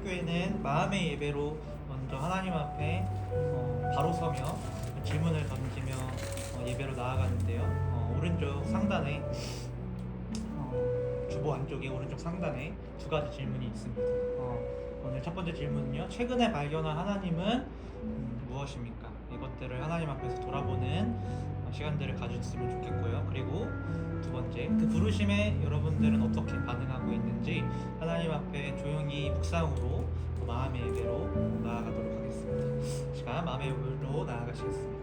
하인교회는 마음의 예배로 먼저 하나님 앞에 바로 서며 질문을 던지며 예배로 나아가는데요. 오른쪽 상단에 주보 안쪽에 오른쪽 상단에 두 가지 질문이 있습니다. 오늘 첫 번째 질문은요. 최근에 발견한 하나님은 무엇입니까? 이것들을 하나님 앞에서 돌아보는 시간들을 가졌으면 좋겠고요. 그리고 두 번째, 그 부르심에 여러분들은 어떻게 반응하고 있는지 하나님 앞에 조용히 묵상으로 마음의 예배로 나아가도록 하겠습니다. 시간 마음의 예배로 나아가시겠습니다.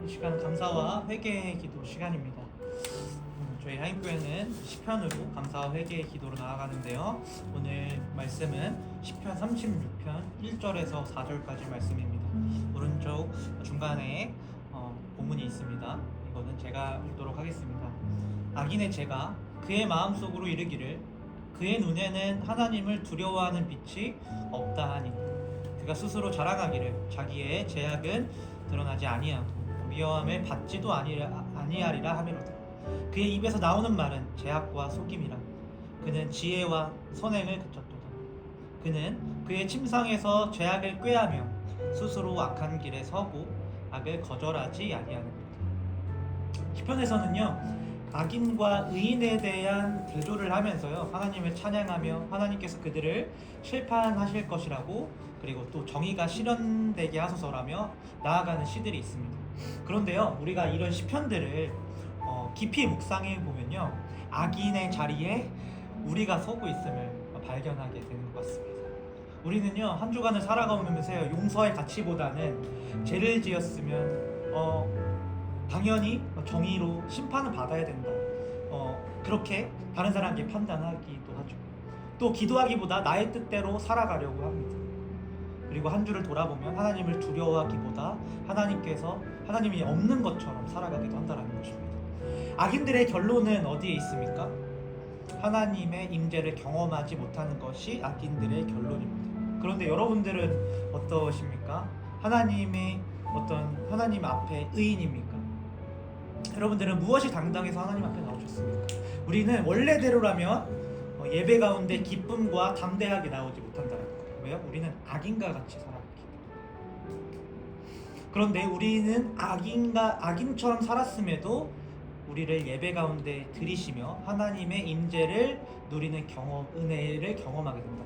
이 시간 감사와 회개의 기도 시간입니다. 저희 하인교회는 시편으로 감사와 회개의 기도로 나아가는데요. 오늘 말씀은 시편 36편 1절에서 4절까지 말씀입니다. 오른쪽 중간에 본문이 있습니다. 이거는 제가 읽도록 하겠습니다. 악인의 죄가 그의 마음속으로 이르기를 그의 눈에는 하나님을 두려워하는 빛이 없다 하니 그가 스스로 자랑하기를 자기의 죄악은 드러나지 아니하고 미워함을 받지도 아니하리라 하미로다. 그의 입에서 나오는 말은 죄악과 속임이라. 그는 지혜와 선행을 그쳤도다. 그는 그의 침상에서 죄악을 꾀하며 스스로 악한 길에 서고 악을 거절하지 아니하느니라. 시편에서는요, 악인과 의인에 대한 대조를 하면서요, 하나님을 찬양하며 하나님께서 그들을 심판하실 것이라고, 그리고 또 정의가 실현되게 하소서라며 나아가는 시들이 있습니다. 그런데요, 우리가 이런 시편들을 깊이 묵상해 보면요, 악인의 자리에 우리가 서고 있음을 발견하게 되는 것 같습니다. 우리는요, 한 주간을 살아가면서요, 용서의 가치보다는 죄를 지었으면 당연히 정의로 심판을 받아야 된다, 그렇게 다른 사람에게 판단하기도 하죠. 또 기도하기보다 나의 뜻대로 살아가려고 합니다. 그리고 한 주를 돌아보면 하나님을 두려워하기보다 하나님이 없는 것처럼 살아가기도 한다는 것입니다. 악인들의 결론은 어디에 있습니까? 하나님의 임재를 경험하지 못하는 것이 악인들의 결론입니다. 그런데 여러분들은 어떠십니까? 하나님 앞에 의인입니까? 여러분들은 무엇이 당당해서 하나님 앞에 나오셨습니까? 우리는 원래대로라면 예배 가운데 기쁨과 담대하게 나오지 못한다는 거예요. 왜요? 우리는 악인과 같이 살아왔기 때문에. 그런데 우리는 악인처럼 살았음에도 우리를 예배 가운데 들이시며 하나님의 임재를 누리는 은혜를 경험하게 된다.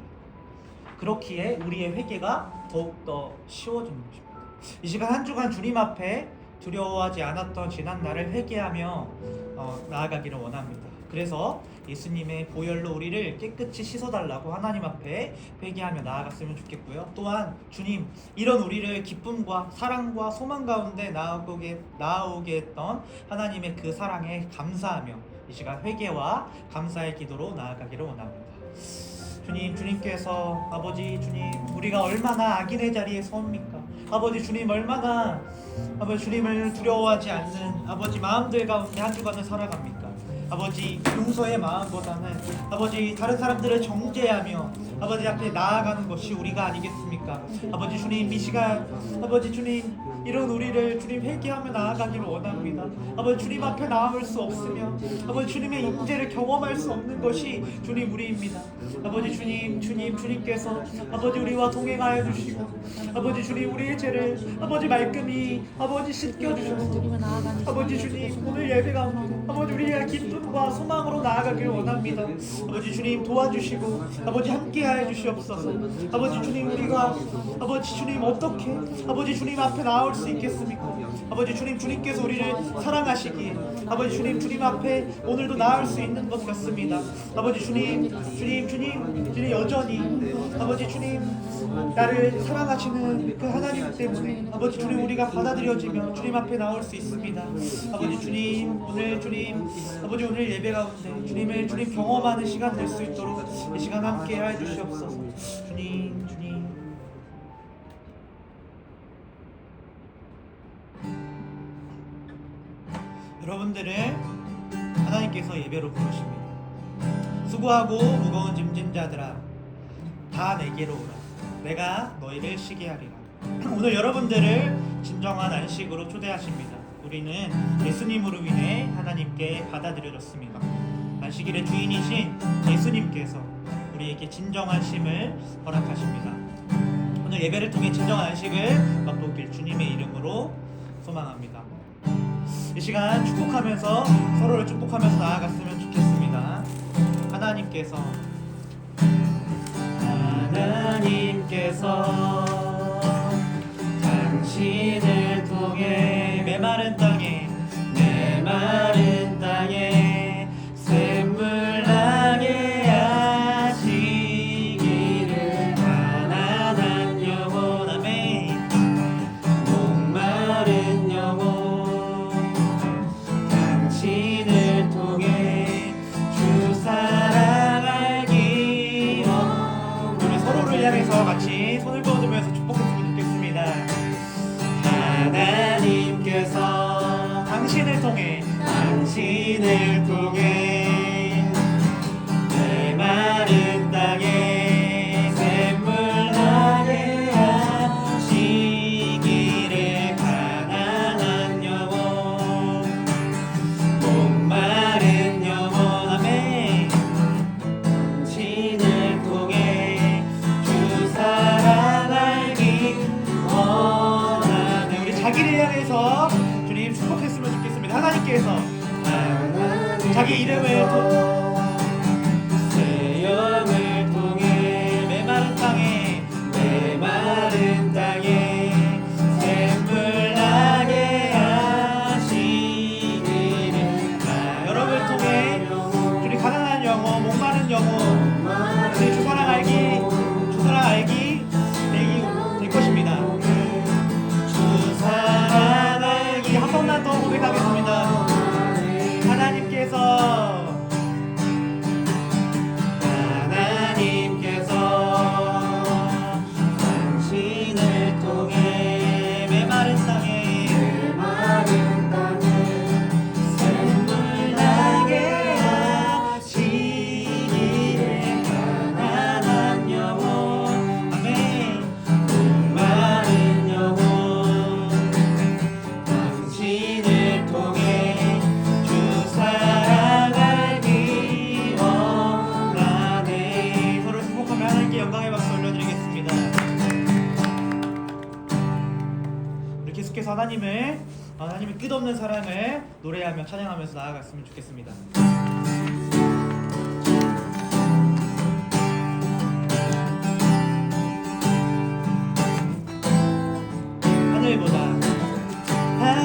그렇기에 우리의 회개가 더욱더 쉬워지는 것입니다. 이 시간 한 주간 주님 앞에 두려워하지 않았던 지난 날을 회개하며 나아가기를 원합니다. 그래서 예수님의 보혈로 우리를 깨끗이 씻어달라고 하나님 앞에 회개하며 나아갔으면 좋겠고요. 또한 주님, 이런 우리를 기쁨과 사랑과 소망 가운데 나아오게 했던 하나님의 그 사랑에 감사하며 이 시간 회개와 감사의 기도로 나아가기를 원합니다. 주님께서 아버지 주님, 우리가 얼마나 악인의 자리에 섭니까? 아버지 주님 얼마나 아버지 주님을 두려워하지 않는 아버지 마음들 가운데 한 주간을 살아갑니까? 아버지 용서의 마음보다는 아버지 다른 사람들을 정죄하며 아버지 앞에 나아가는 것이 우리가 아니겠습니까? 아버지 주님 이 시간 아버지 주님 이런 우리를 주님 회개하며 나아가기를 원합니다. 아버지 주님 앞에 나아올 수 없으며 아버지 주님의 임재를 경험할 수 없는 것이 주님 우리입니다. 아버지 주님께서 아버지 우리와 동행하여 주시고 아버지 주님 우리의 죄를 아버지 말끔히 아버지 씻겨 주셔서 아버지 주님 오늘 예배 가운데 아버지 우리가 기쁨과 소망으로 나아가길 원합니다. 아버지 주님 도와주시고 아버지 함께하여 주시옵소서. 아버지 주님 우리가 아버지 주님 어떻게 아버지 주님 앞에 나올 수 있겠습니까? 아버지 주님께서 우리를 사랑하시기에 아버지 주님 앞에 오늘도 나올 수 있는 것 같습니다. 아버지 주님 여전히 아버지 주님 나를 사랑하시는 그 하나님 때문에 아버지 주님 우리가 받아들여지며 주님 앞에 나올 수 있습니다. 아버지 주님 아버지 오늘 예배 가운데 주님 경험하는 시간 될 수 있도록 이 시간 함께 해 주시옵소서. 주님 여러분들을 하나님께서 예배로 부르십니다. 수고하고 무거운 짐진 자들아 다 내게로 오라. 내가 너희를 쉬게 하리라. 오늘 여러분들을 진정한 안식으로 초대하십니다. 우리는 예수님으로 인해 하나님께 받아들여졌습니다. 안식일의 주인이신 예수님께서 우리에게 진정한 쉼을 허락하십니다. 오늘 예배를 통해 진정한 안식을 맛보길 주님의 이름으로 소망합니다. 이 시간 축복하면서 서로를 축복하면서 나아갔으면 좋겠습니다. 하나님께서 당신을 통해 메마른 땅에 샘물 나게 하시기를 가난한 영혼 아멘 목마른 영혼 당신을 통해 주 사랑 알기 우리 서로를 향해서 같이 손을 뻗으면서 축복했으면 좋겠습니다. 하나님께서 당신을 통해 메마른 땅에 샘물 나게 하시기를 가난한 영혼 목마른 영혼 아멘 당신을 통해 주 사랑 알기 원하네. 우리 자기를 향해서 주님 축복했으면 좋겠습니다. 하나님께서 자기 이름을 새 영을 통해 메마른 땅에 샘물 나게 하시기를 여러분을 통해 주님 가난한 영혼 목마른 영혼 주님 주 사랑 알기 될 것입니다. 주 사랑 알기 한 번만 더 고백하겠습니다. 하나님께서 당신을 통해 메마른 땅에 샘물 나게 하시기를 가난한 영혼 아멘 목마른 영혼 당신을 통해 주 사랑 알기 원하네. 서로 축복하며 하나님께 영광의 박수 올려드리겠습니다. 우리 계속해서 하나님의 끝없는 사랑을 노래하며 찬양하면서 나아갔으면 좋겠습니다.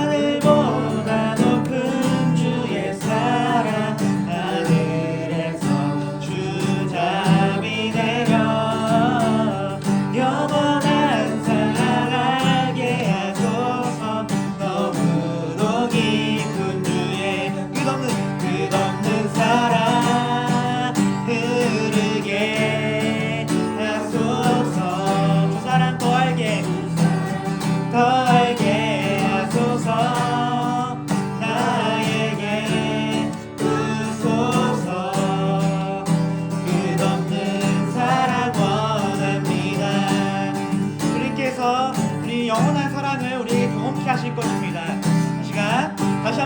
하늘보다 높은 주의 사랑 하늘에서 주잠이 내려 영원한 사랑 알게 하소서. 너무도 깊은 주의 끝없는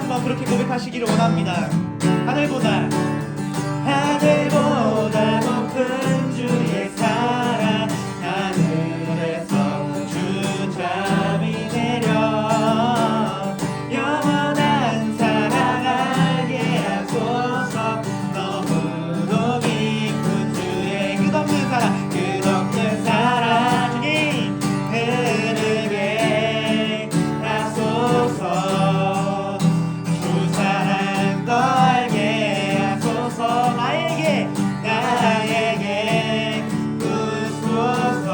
한번 그렇게 고백하시기를 원합니다. 하늘보다 높은 주의 사랑, 하늘에서 주 잠이 내려 영원한 사랑 알게 하소서. 너무도 깊은 주의 끝없는 사랑, 끝없는 사랑 주님 흐르게 하소서. 주 사랑 더 알게 하소서. 나에게 부소서.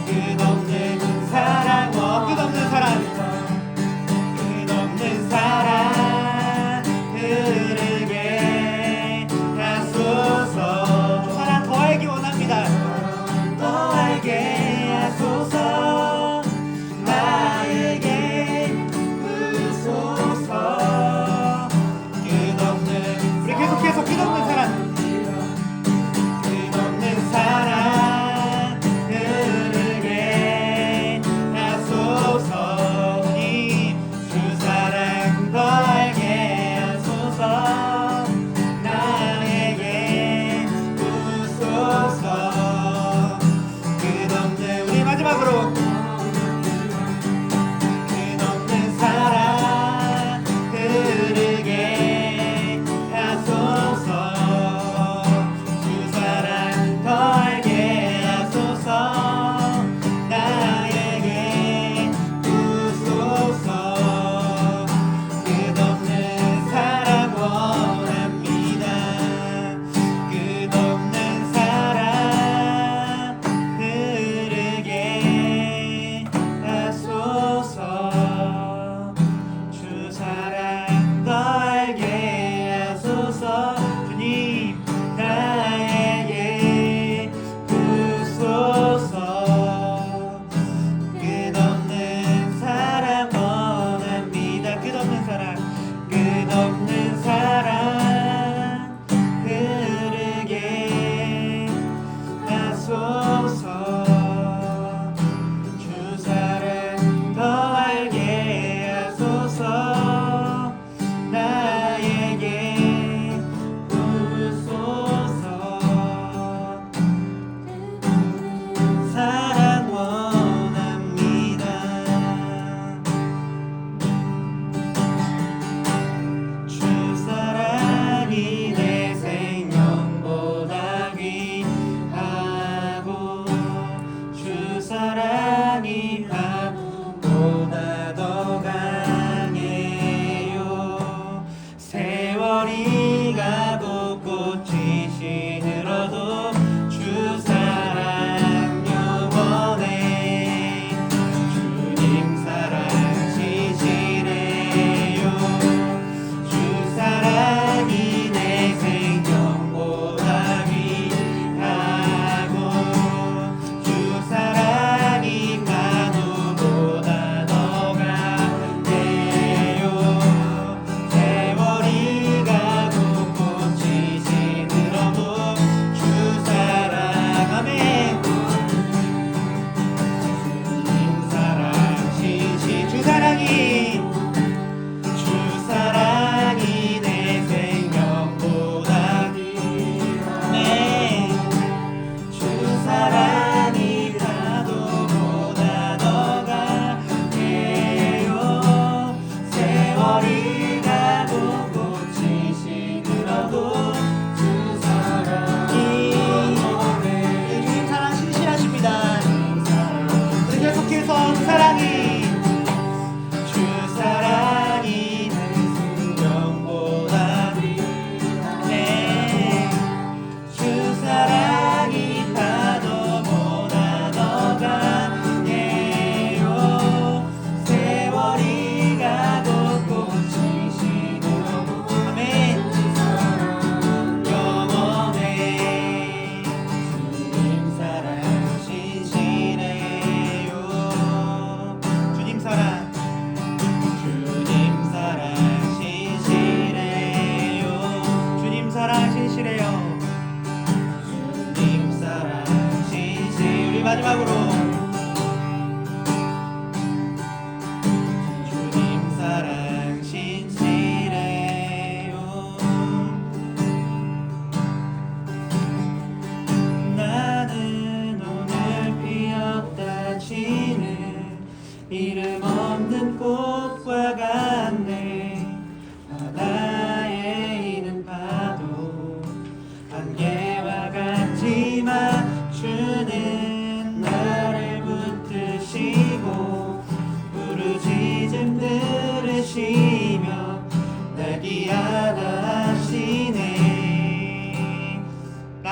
끝없는 사랑, 끝없는 사랑, 끝없는 사랑 흐르게 하소서. 주 사랑 더 알기 원합니다. 더 알게 하소서. 나에게 부소서. 끝없는, 우리 계속해서 끝없는 사랑, 끝없는 사랑 흐르게 하소서. 주님 주 사랑 더 알게 하소서. 나에게 부소서. 끝없는, 우리 마지막으로 끝없는 사랑 흐르게 하소서. 주 사랑 더 알게 하소서. 나에게 부소서. 끝없는 사랑 원합니다. 끝없는 사랑 흐르게 하소서. 주 사랑 더 알게 하소서. 주님 나에게 부소서. 끝없는 사랑 원합니다. 끝없는 사랑, 끝없는 사랑 흐르게 하소서. 주 사랑 더 알게 하소서.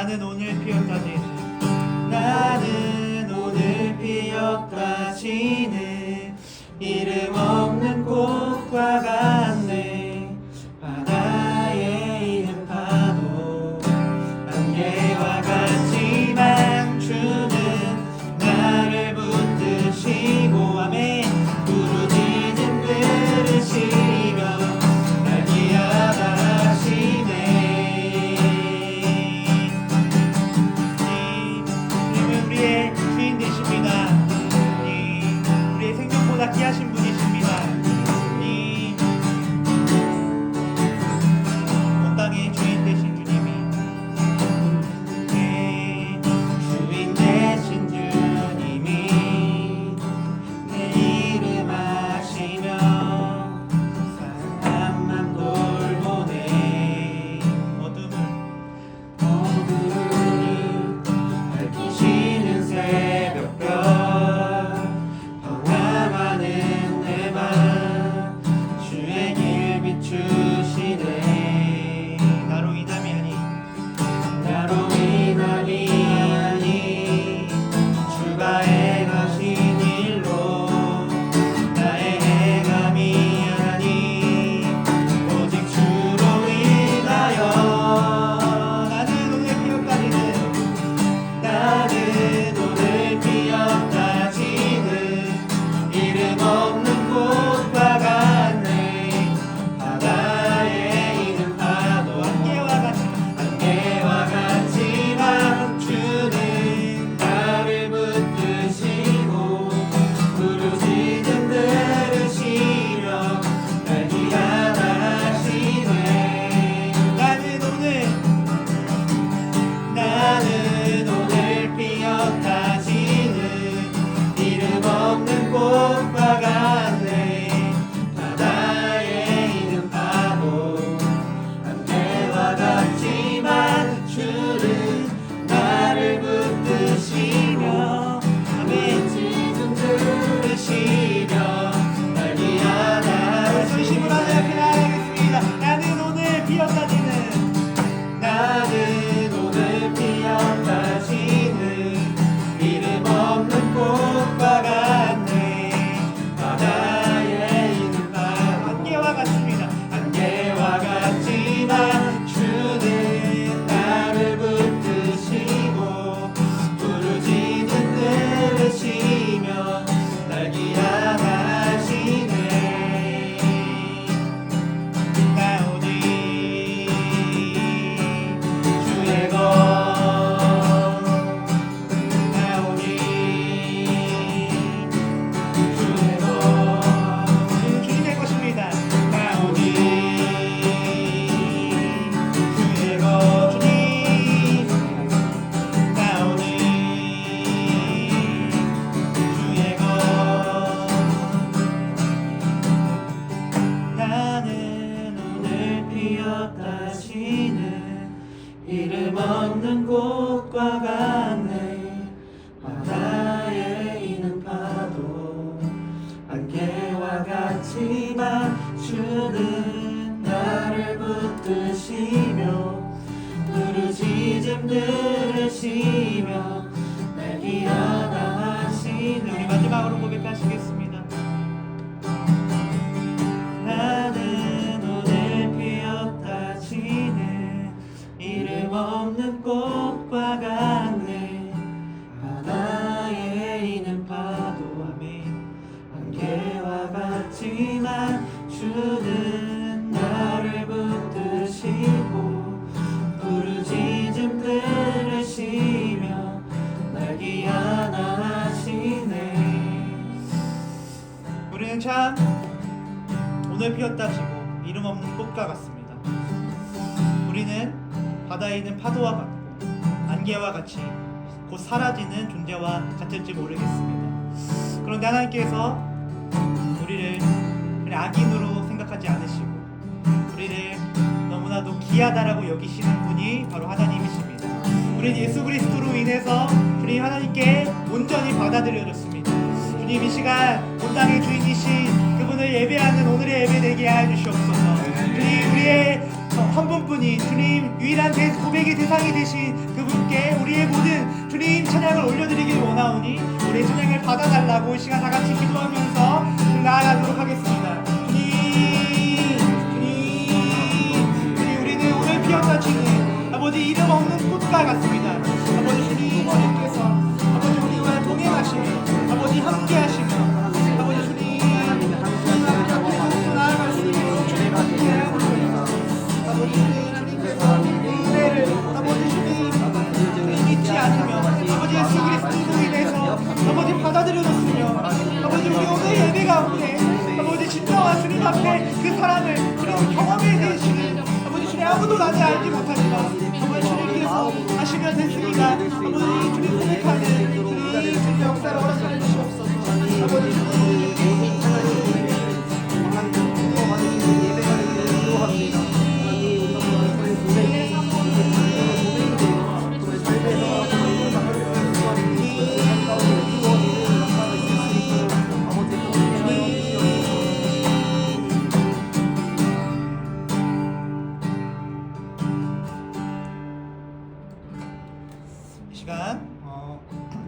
나는 오늘 피었다 지는 나는 오늘 피었다 지는 이름 없는 꽃과 같네. 바다에 있는 파도 안개와 같지만 주는 나를 붙드시고 아멘. 부르짖음 들으시며 날 기억하시네. 주님은 우리의 주인 되십니다. 우리의 생명보다 귀하신 분이십니다. 온 땅의 주인 되신 주님이 주인 되신 주님이 내 이름 아시며 사랑한 맘 돌보네. 어둠을 밝히시는 새벽별 평화많은 내 맘 주의 길 비추시네. 나로 인함이 아니 나로 인함이 아니 주가 행하신 일로 나의 행함이 아니 오직 주로 인하여 나는 오늘 피었다 지는 나는 오늘 피었다 지는 이름 없는 꽃과 같네. 바다에 있는 파도 안개와 같지만 주는 나를 붙드시고 부르짖음 들으시며 날 기억하시네. 나는 오늘 피었다 지는 이름 없는 꽃과 같네. 바다에 있는 파도 안개와 같지만 주는 나를 붙드시며 아멘. 지금 들으시며 날 기억하시네. 전심으로 하나님께 나아가겠습니다. 나는 오늘 피었다 지는 나는 오늘 피었다 지는 이름 없는 꽃과 같네. 바다에 있는 파도 안개와 같습니다. 안개와 같지만 주는 나를 붙드시고 부르짖음 들으시며 날 기억하시네. 나 오직 주의 것 나 오직 주의 것 주님의 것입니다. 나 오직 주의 것 주님 나 오직 주의 것 나는 오늘 피었다 지는 이름 없는 꽃과 같네. 바다에 있는 파도 안개와 같지만 주는 나를 붙드시며 부르짖음 들으시며 날 기억하시네. 우리 마지막으로 고백하시겠습니다. 나는 오늘 피었다 지는 이름 없는 꽃과 같네. 바다에 있는 파도 아멘. 안개와 같지만 주는 나를 붙드시고 부르짖음 들으시며 날 기억하시네. 우리는 참 오늘 피었다 지고 이름 없는 꽃과 같습니다. 우리는 바다에 있는 파도와 같고 안개와 같이 곧 사라지는 존재와 같을지 모르겠습니다. 그런데 하나님께서 우리를 그냥 악인으로 생각하지 않으시고 우리를 너무나도 귀하다라고 여기시는 분이 바로 하나님이십니다. 우리는 예수 그리스도로 인해서 주님 하나님께 온전히 받아들여졌습니다. 주님 이 시간 온 땅의 주인이신 그분을 예배하는 오늘의 예배 되게 하여 주시옵소서. 주님 우리의 그분뿐이 주님 유일한 고백의 대상이 되신 그분께 우리의 모든 주님 찬양을 올려드리길 원하오니 우리의 찬양을 받아달라고 이 시간 다같이 기도하면서 나아가도록 하겠습니다. 주님 우리는 오늘 피어나시는 아버지 이름 없는 꽃과 같습니다. 아버지 주님께서 아버지 우리와 동행하시며 아버지 함께하시며 아버지 주님 앞에 나아갈 수 있도록 주님 함께하시며 아버지 하나님께서 은혜를 아버지 주님 잊지 않으며 아버지 예수 그리스도로 인해서 아버지 받아들여줬으며 아버지 우리 오늘 예배 가운데 아버지 진정한 주님 앞에 그 사랑을 주님 경험해 주시는 아버지 주님 아무도 나를 알지 못하지만 아버지 주님께서 하시면 됐습니다. 아버지 주님 고백하는 주님 역사를 허락해 주시옵소서. 아버지 주님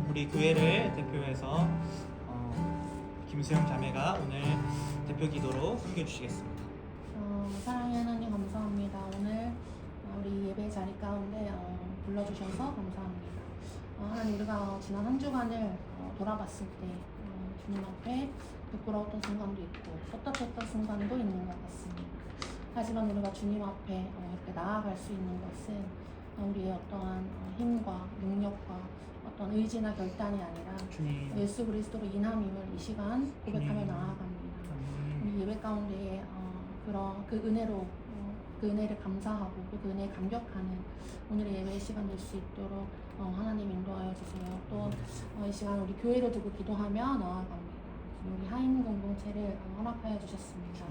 우리 교회를 대표해서 김수영 자매가 오늘 대표 기도로 섬겨주시겠습니다. 사랑의 하나님 감사합니다. 오늘 우리 예배 자리 가운데 불러주셔서 감사합니다. 하나님 우리가 지난 한 주간을 돌아봤을 때 주님 앞에 부끄러웠던 순간도 있고 떳떳했던 순간도 있는 것 같습니다. 하지만 우리가 주님 앞에 이렇게 나아갈 수 있는 것은 우리의 어떠한 힘과 능력과 어떤 의지나 결단이 아니라 주님. 예수 그리스도로 인함임을 이 시간 고백하며 주님. 나아갑니다. 우리 예배 가운데에 그런 그 은혜로 그 은혜를 감사하고 또 그 은혜에 감격하는 오늘의 예배 시간 될 수 있도록 하나님 인도하여 주세요. 또 이 시간 우리 교회를 두고 기도하며 나아갑니다. 우리 하임 공동체를 허락하여 주셨습니다.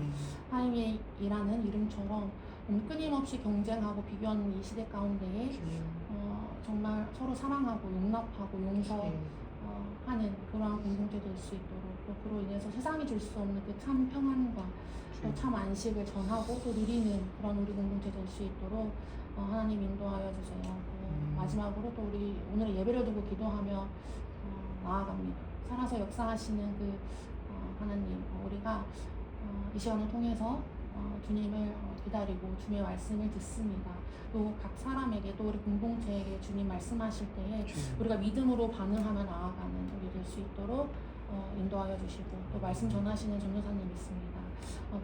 하임이라는 이름처럼 끊임없이 경쟁하고 비교하는 이 시대 가운데에 정말 서로 사랑하고 용납하고 용서하는 그러한 공동체 될 수 있도록 또 그로 인해서 세상이 줄 수 없는 그 참 평안과 또 참 안식을 전하고 또 누리는 그런 우리 공동체 될 수 있도록 하나님 인도하여 주세요. 마지막으로 또 우리 오늘 예배를 두고 기도하며 나아갑니다. 살아서 역사하시는 그 하나님 우리가 이 시간을 통해서 주님을 기다리고 주님의 말씀을 듣습니다. 또 각 사람에게 또 우리 공동체에게 주님 말씀하실 때에 우리가 믿음으로 반응하며 나아가는 우리 될 수 있도록 인도하여 주시고 또 말씀 전하시는 전도사님 있습니다.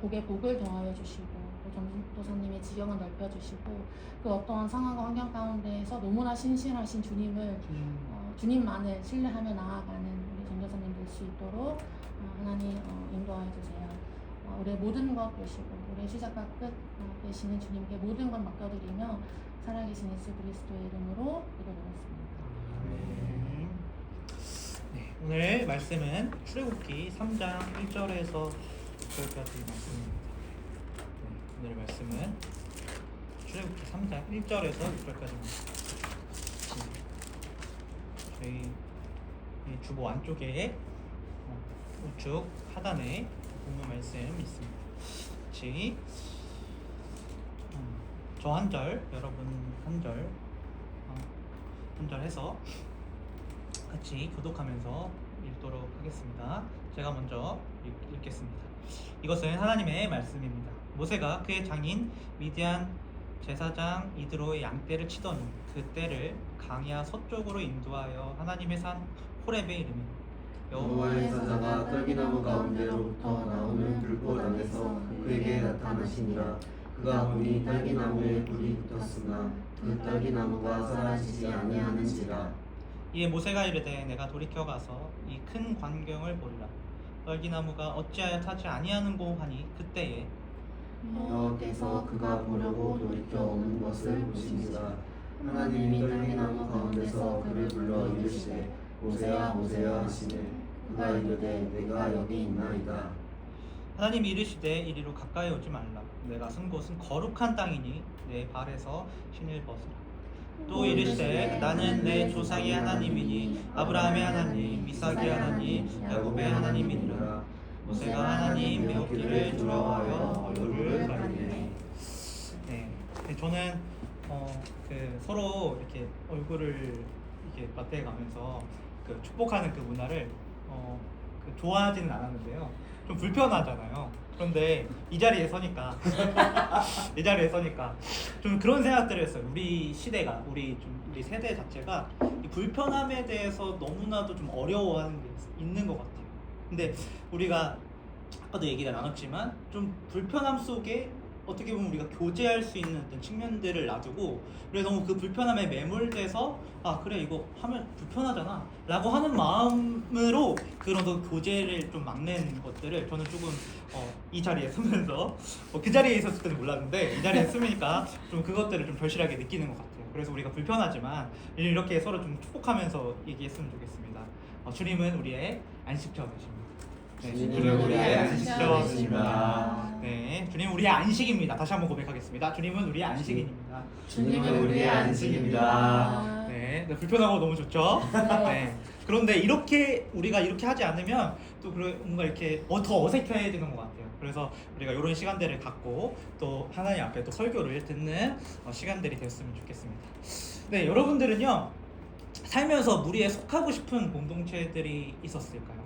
복에 복을 더하여 주시고 또 전도사님의 지경을 넓혀 주시고 그 어떠한 상황과 환경 가운데에서 너무나 신실하신 주님을 주님만을 신뢰하며 나아가는 우리 전도사님 될 수 있도록 하나님 인도하여 주세요. 우리의 모든 것 되시고 우리의 시작과 끝 되시는 주님께 모든 것 맡겨드리며 살아계신 예수 그리스도의 이름으로 기도드렸습니다. 네, 오늘 말씀은 출애굽기 3장 1절에서 9절까지 말씀입니다. 네, 오늘 말씀은 출애굽기 3장 1절에서 6절까지 말씀입니다. 저희 주보 안쪽에 우측 하단에 본문 말씀 있습니다. 같이 저 한 절, 여러분 한 절, 한 절 해서 같이 교독하면서 읽도록 하겠습니다. 제가 먼저 읽겠습니다. 이것은 하나님의 말씀입니다. 모세가 그의 장인 미디안 제사장 이드로의 양떼를 치더니 그 떼를 강야 서쪽으로 인도하여 하나님의 산 호렙에 이르매 여호와의 사자가 떨기나무 가운데로부터 나오는 불꽃 안에서 그에게 나타나시니라. 그가 보니 떨기나무에 불이 붙었으나 그 떨기나무가 사라지지 아니하는지라. 이에 모세가 이르되 내가 돌이켜 가서 이 큰 광경을 보리라. 떨기나무가 어찌하여 타지 아니하는고 하니 그때에 여호와께서 그가 보려고 돌이켜 오는 것을 보시니라. 하나님이 떨기나무 가운데서 그를 불러 이르시되 모세야 모세야 하시네. 그가 이르되 내가 여기 있나이다. 하나님이 이르시되 이리로 가까이 오지 말라. 내가 쓴 곳은 거룩한 땅이니 내 발에서 신을 벗으라. 또 이르시되 나는 내 조상의 하나님이니 아브라함의 하나님, 이삭의 하나님, 야곱의 하나님이니라. 모세가 하나님 배웠기를 두려워하여 얼굴을 가리네. 네, 저는 서로 이렇게 얼굴을 이렇게 맞대가면서 그 축복하는 그 문화를 좋아하지는 않았는데요. 좀 불편하잖아요. 그런데 이 자리에 서니까 좀 그런 생각들을 했어요. 우리 시대가 우리 세대 자체가 이 불편함에 대해서 너무나도 좀 어려워하는 게 있는 것 같아요. 근데 우리가 아까도 얘기가 나눴지만 좀 불편함 속에 어떻게 보면 우리가 교제할 수 있는 어떤 측면들을 놔두고 그래서 너무 그 불편함에 매몰돼서 아 그래 이거 하면 불편하잖아 라고 하는 마음으로 그런 교제를 좀 막는 것들을 저는 조금 이 자리에 서면서 그 자리에 있었을 때는 몰랐는데 이 자리에 있으니까 좀 그것들을 좀 절실하게 느끼는 것 같아요. 그래서 우리가 불편하지만 이렇게 서로 좀 축복하면서 얘기했으면 좋겠습니다. 주님은 우리의 안식처 되십니다. 네, 주님은 우리의 안식처 되십니다. 네, 주님은 우리의 안식입니다. 다시 한번 고백하겠습니다. 주님은 우리의 안식입니다. 주님은 우리의 안식입니다. 네, 불편하고 너무 좋죠. 네. 그런데 우리가 이렇게 하지 않으면 또 뭔가 이렇게 더 어색해지는 것 같아요. 그래서 우리가 이런 시간들을 갖고 또 하나님 앞에 또 설교를 듣는 시간들이 됐으면 좋겠습니다. 네, 여러분들은요 살면서 무리에 속하고 싶은 공동체들이 있었을까요?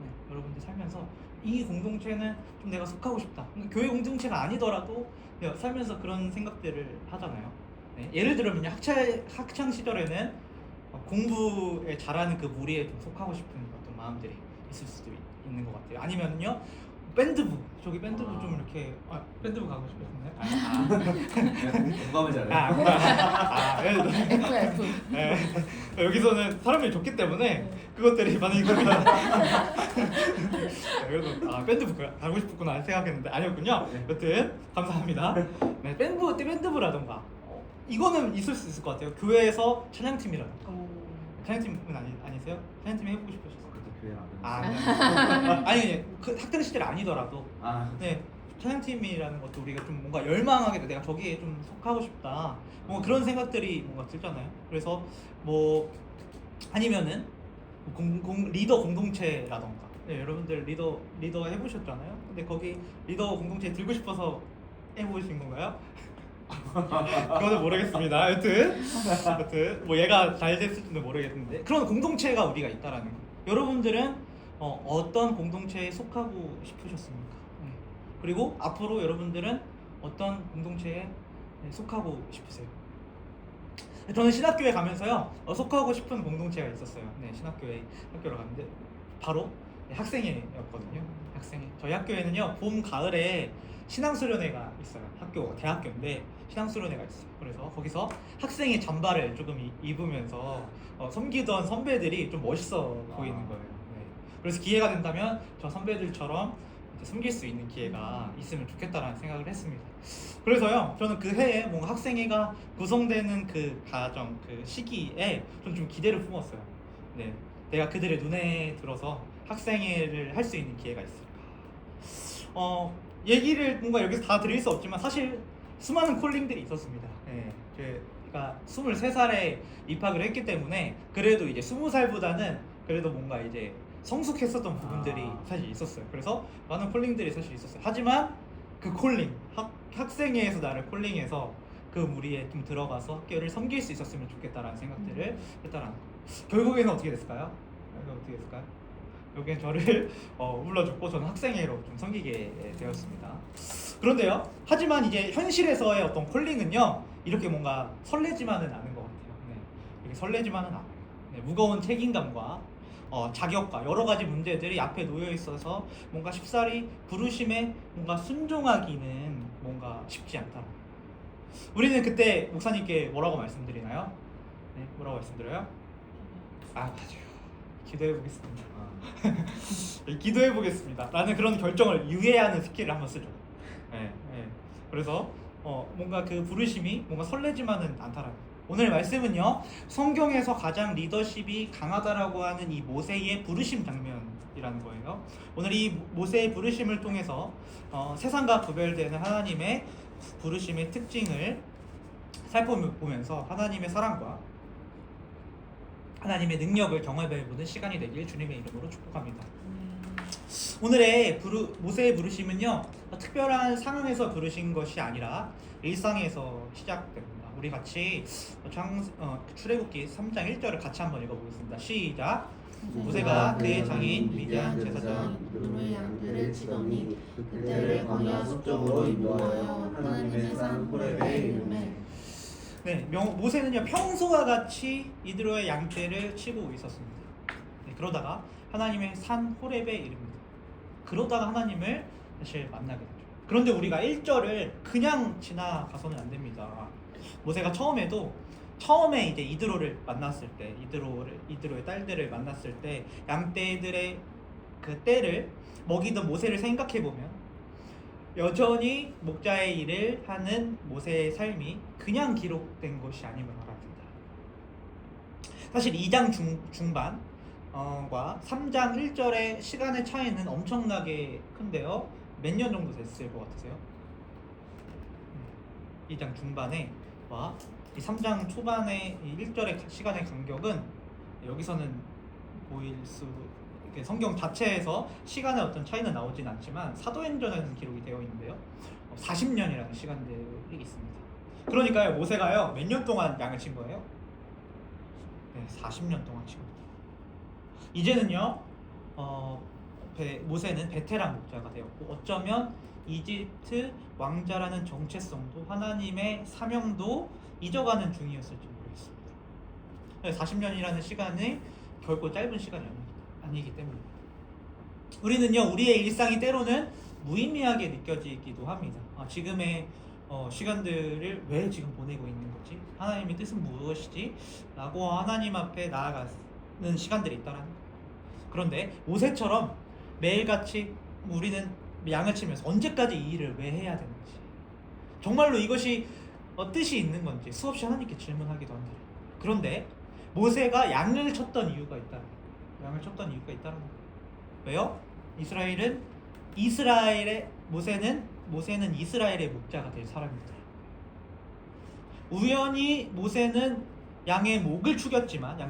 네, 여러분들 살면서 이 공동체는 좀 내가 속하고 싶다. 교회 공동체가 아니더라도 살면서 그런 생각들을 하잖아요. 네, 예를 들면 학창 시절에는 공부에 잘하는 그 무리에 좀 속하고 싶은 어떤 마음들이 있을 수도 있는 것 같아요. 아니면요 밴드부 좀 이렇게 밴드부 가고 싶었나요? 공감을 잘해요. F. 네, 여기서는 사람이 좋기 때문에 그것들이 많이 그래서 밴드부 가고 싶었구나 생각했는데 아니었군요. 여튼 감사합니다. 네, 밴드부라던가 이거는 있을 수 있을 것 같아요. 교회에서 찬양팀이라던가. 찬양팀은 아니세요? 찬양팀 해보고 싶으셨어요? 그때 교회 아니 그 학생 시절 아니더라도 네 찬양팀이라는 것도 우리가 좀 뭔가 열망하게 돼. 내가 저기에 좀 속하고 싶다. 뭔가 그런 생각들이 뭔가 들잖아요. 그래서 뭐 아니면은 리더 공동체라던가. 네, 여러분들 리더 해보셨잖아요. 근데 거기 리더 공동체 들고 싶어서 해보신 건가요? 그거는 모르겠습니다. 여튼 뭐 얘가 잘 됐을지는 모르겠는데 그런 공동체가 우리가 있다라는 거. 여러분들은 어떤 공동체에 속하고 싶으셨습니까? 그리고 앞으로 여러분들은 어떤 공동체에 속하고 싶으세요? 저는 신학교에 가면서요 속하고 싶은 공동체가 있었어요. 네, 학교를 갔는데 바로 학생회였거든요. 학생회. 저희 학교에는요 봄 가을에 신앙수련회가 있어요. 대학교인데 신앙수련회가 있어요. 그래서 거기서 학생회 잠바를 조금 입으면서 섬기던 선배들이 좀 멋있어 보이는 거예요. 네. 그래서 기회가 된다면 저 선배들처럼 섬길 수 있는 기회가 있으면 좋겠다라는 생각을 했습니다. 그래서요 저는 그 해에 뭔가 학생회가 구성되는 그 시기에 좀 기대를 품었어요. 네, 내가 그들의 눈에 들어서 학생회를 할 수 있는 기회가 있을까. 얘기를 뭔가 여기서 다 드릴 수 없지만 사실 수많은 콜링들이 있었습니다. 네, 제가 23살에 입학을 했기 때문에 그래도 이제 20살보다는 그래도 뭔가 이제 성숙했었던 부분들이 사실 있었어요. 그래서 많은 콜링들이 사실 있었어요. 하지만 그 콜링, 학생회에서 나를 콜링해서 그 무리에 좀 들어가서 학교를 섬길 수 있었으면 좋겠다라는 생각들을 했다라는 거. 결국에는 어떻게 됐을까요? 여기엔 저를 불러줬고 저는 학생회로 좀 섬기게 되었습니다. 그런데요, 하지만 이제 현실에서의 어떤 콜링은요 이렇게 뭔가 설레지만은 않은 것 같아요. 네, 이렇게 설레지만은 않아요. 네, 무거운 책임감과 자격과 여러 가지 문제들이 앞에 놓여 있어서 뭔가 쉽사리 부르심에 뭔가 순종하기는 뭔가 쉽지 않다. 우리는 그때 목사님께 뭐라고 말씀드리나요? 네, 뭐라고 말씀드려요? 맞아요. 기도해 보겠습니다. 기도해 보겠습니다. 라는 그런 결정을 유예하는 스킬을 한번 쓰죠. 네. 그래서 뭔가 그 부르심이 뭔가 설레지만은 않다라는. 오늘 말씀은요 성경에서 가장 리더십이 강하다라고 하는 이 모세의 부르심 장면이라는 거예요. 오늘 이 모세의 부르심을 통해서 세상과 구별되는 하나님의 부르심의 특징을 살펴보면서 하나님의 사랑과 하나님의 능력을 경험해보는 시간이 되길 주님의 이름으로 축복합니다. 오늘의 모세의 부르심은요, 특별한 상황에서 부르신 것이 아니라 일상에서 시작됩니다. 우리 같이 출애굽기 3장 1절을 같이 한번 읽어보겠습니다. 시작. 모세가 그의 장인 미디안 제사장 이드로의 양들을 치더니 그때를 광야 서쪽으로 인도하여 하나님의 산 호렙에 이르매. 네, 모세는요 평소와 같이 이드로의 양떼를 치고 있었습니다. 네, 그러다가 하나님의 산 호렙에 이릅니다. 그러다가 하나님을 사실 만나게 되죠. 그런데 우리가 1절을 그냥 지나가서는 안 됩니다. 모세가 처음에 이제 이드로를 만났을 때, 이드로의 딸들을 만났을 때 양떼들의 그 떼를 먹이던 모세를 생각해 보면 여전히 목자의 일을 하는 모세의 삶이 그냥 기록된 것이 아님을 알아줍니다. 사실 2장 중반과 3장 1절의 시간의 차이는 엄청나게 큰데요. 몇 년 정도 됐을 것 같으세요? 2장 중반에와 3장 초반의 1절의 시간의 간격은 여기서는 성경 자체에서 시간의 어떤 차이는 나오진 않지만 사도행전에는 기록이 되어 있는데요. 40년이라는 시간들이 있습니다. 그러니까요, 모세가요 몇 년 동안 양을 친 거예요? 네, 40년 동안 친 겁니다. 이제는요, 모세는 베테랑 목자가 되었고 어쩌면 이집트 왕자라는 정체성도 하나님의 사명도 잊어가는 중이었을지 모르겠습니다. 40년이라는 시간이 결코 짧은 시간이 아니기 때문입니다. 우리는요 우리의 일상이 때로는 무의미하게 느껴지기도 합니다. 지금의 시간들을 왜 지금 보내고 있는 거지? 하나님의 뜻은 무엇이지? 라고 하나님 앞에 나아가는 시간들이 있다라는 거예요. 그런데 모세처럼 매일같이 우리는 양을 치면서 언제까지 이 일을 왜 해야 되는지, 정말로 이것이 뜻이 있는 건지 수없이 하나님께 질문하기도 한다. 그런데 모세가 양을 쳤던 이유가 있다. 왜요? 모세는 이스라엘의 목자가 될 사람입니다. 우연히 모세는 양떼의 목을 축였지만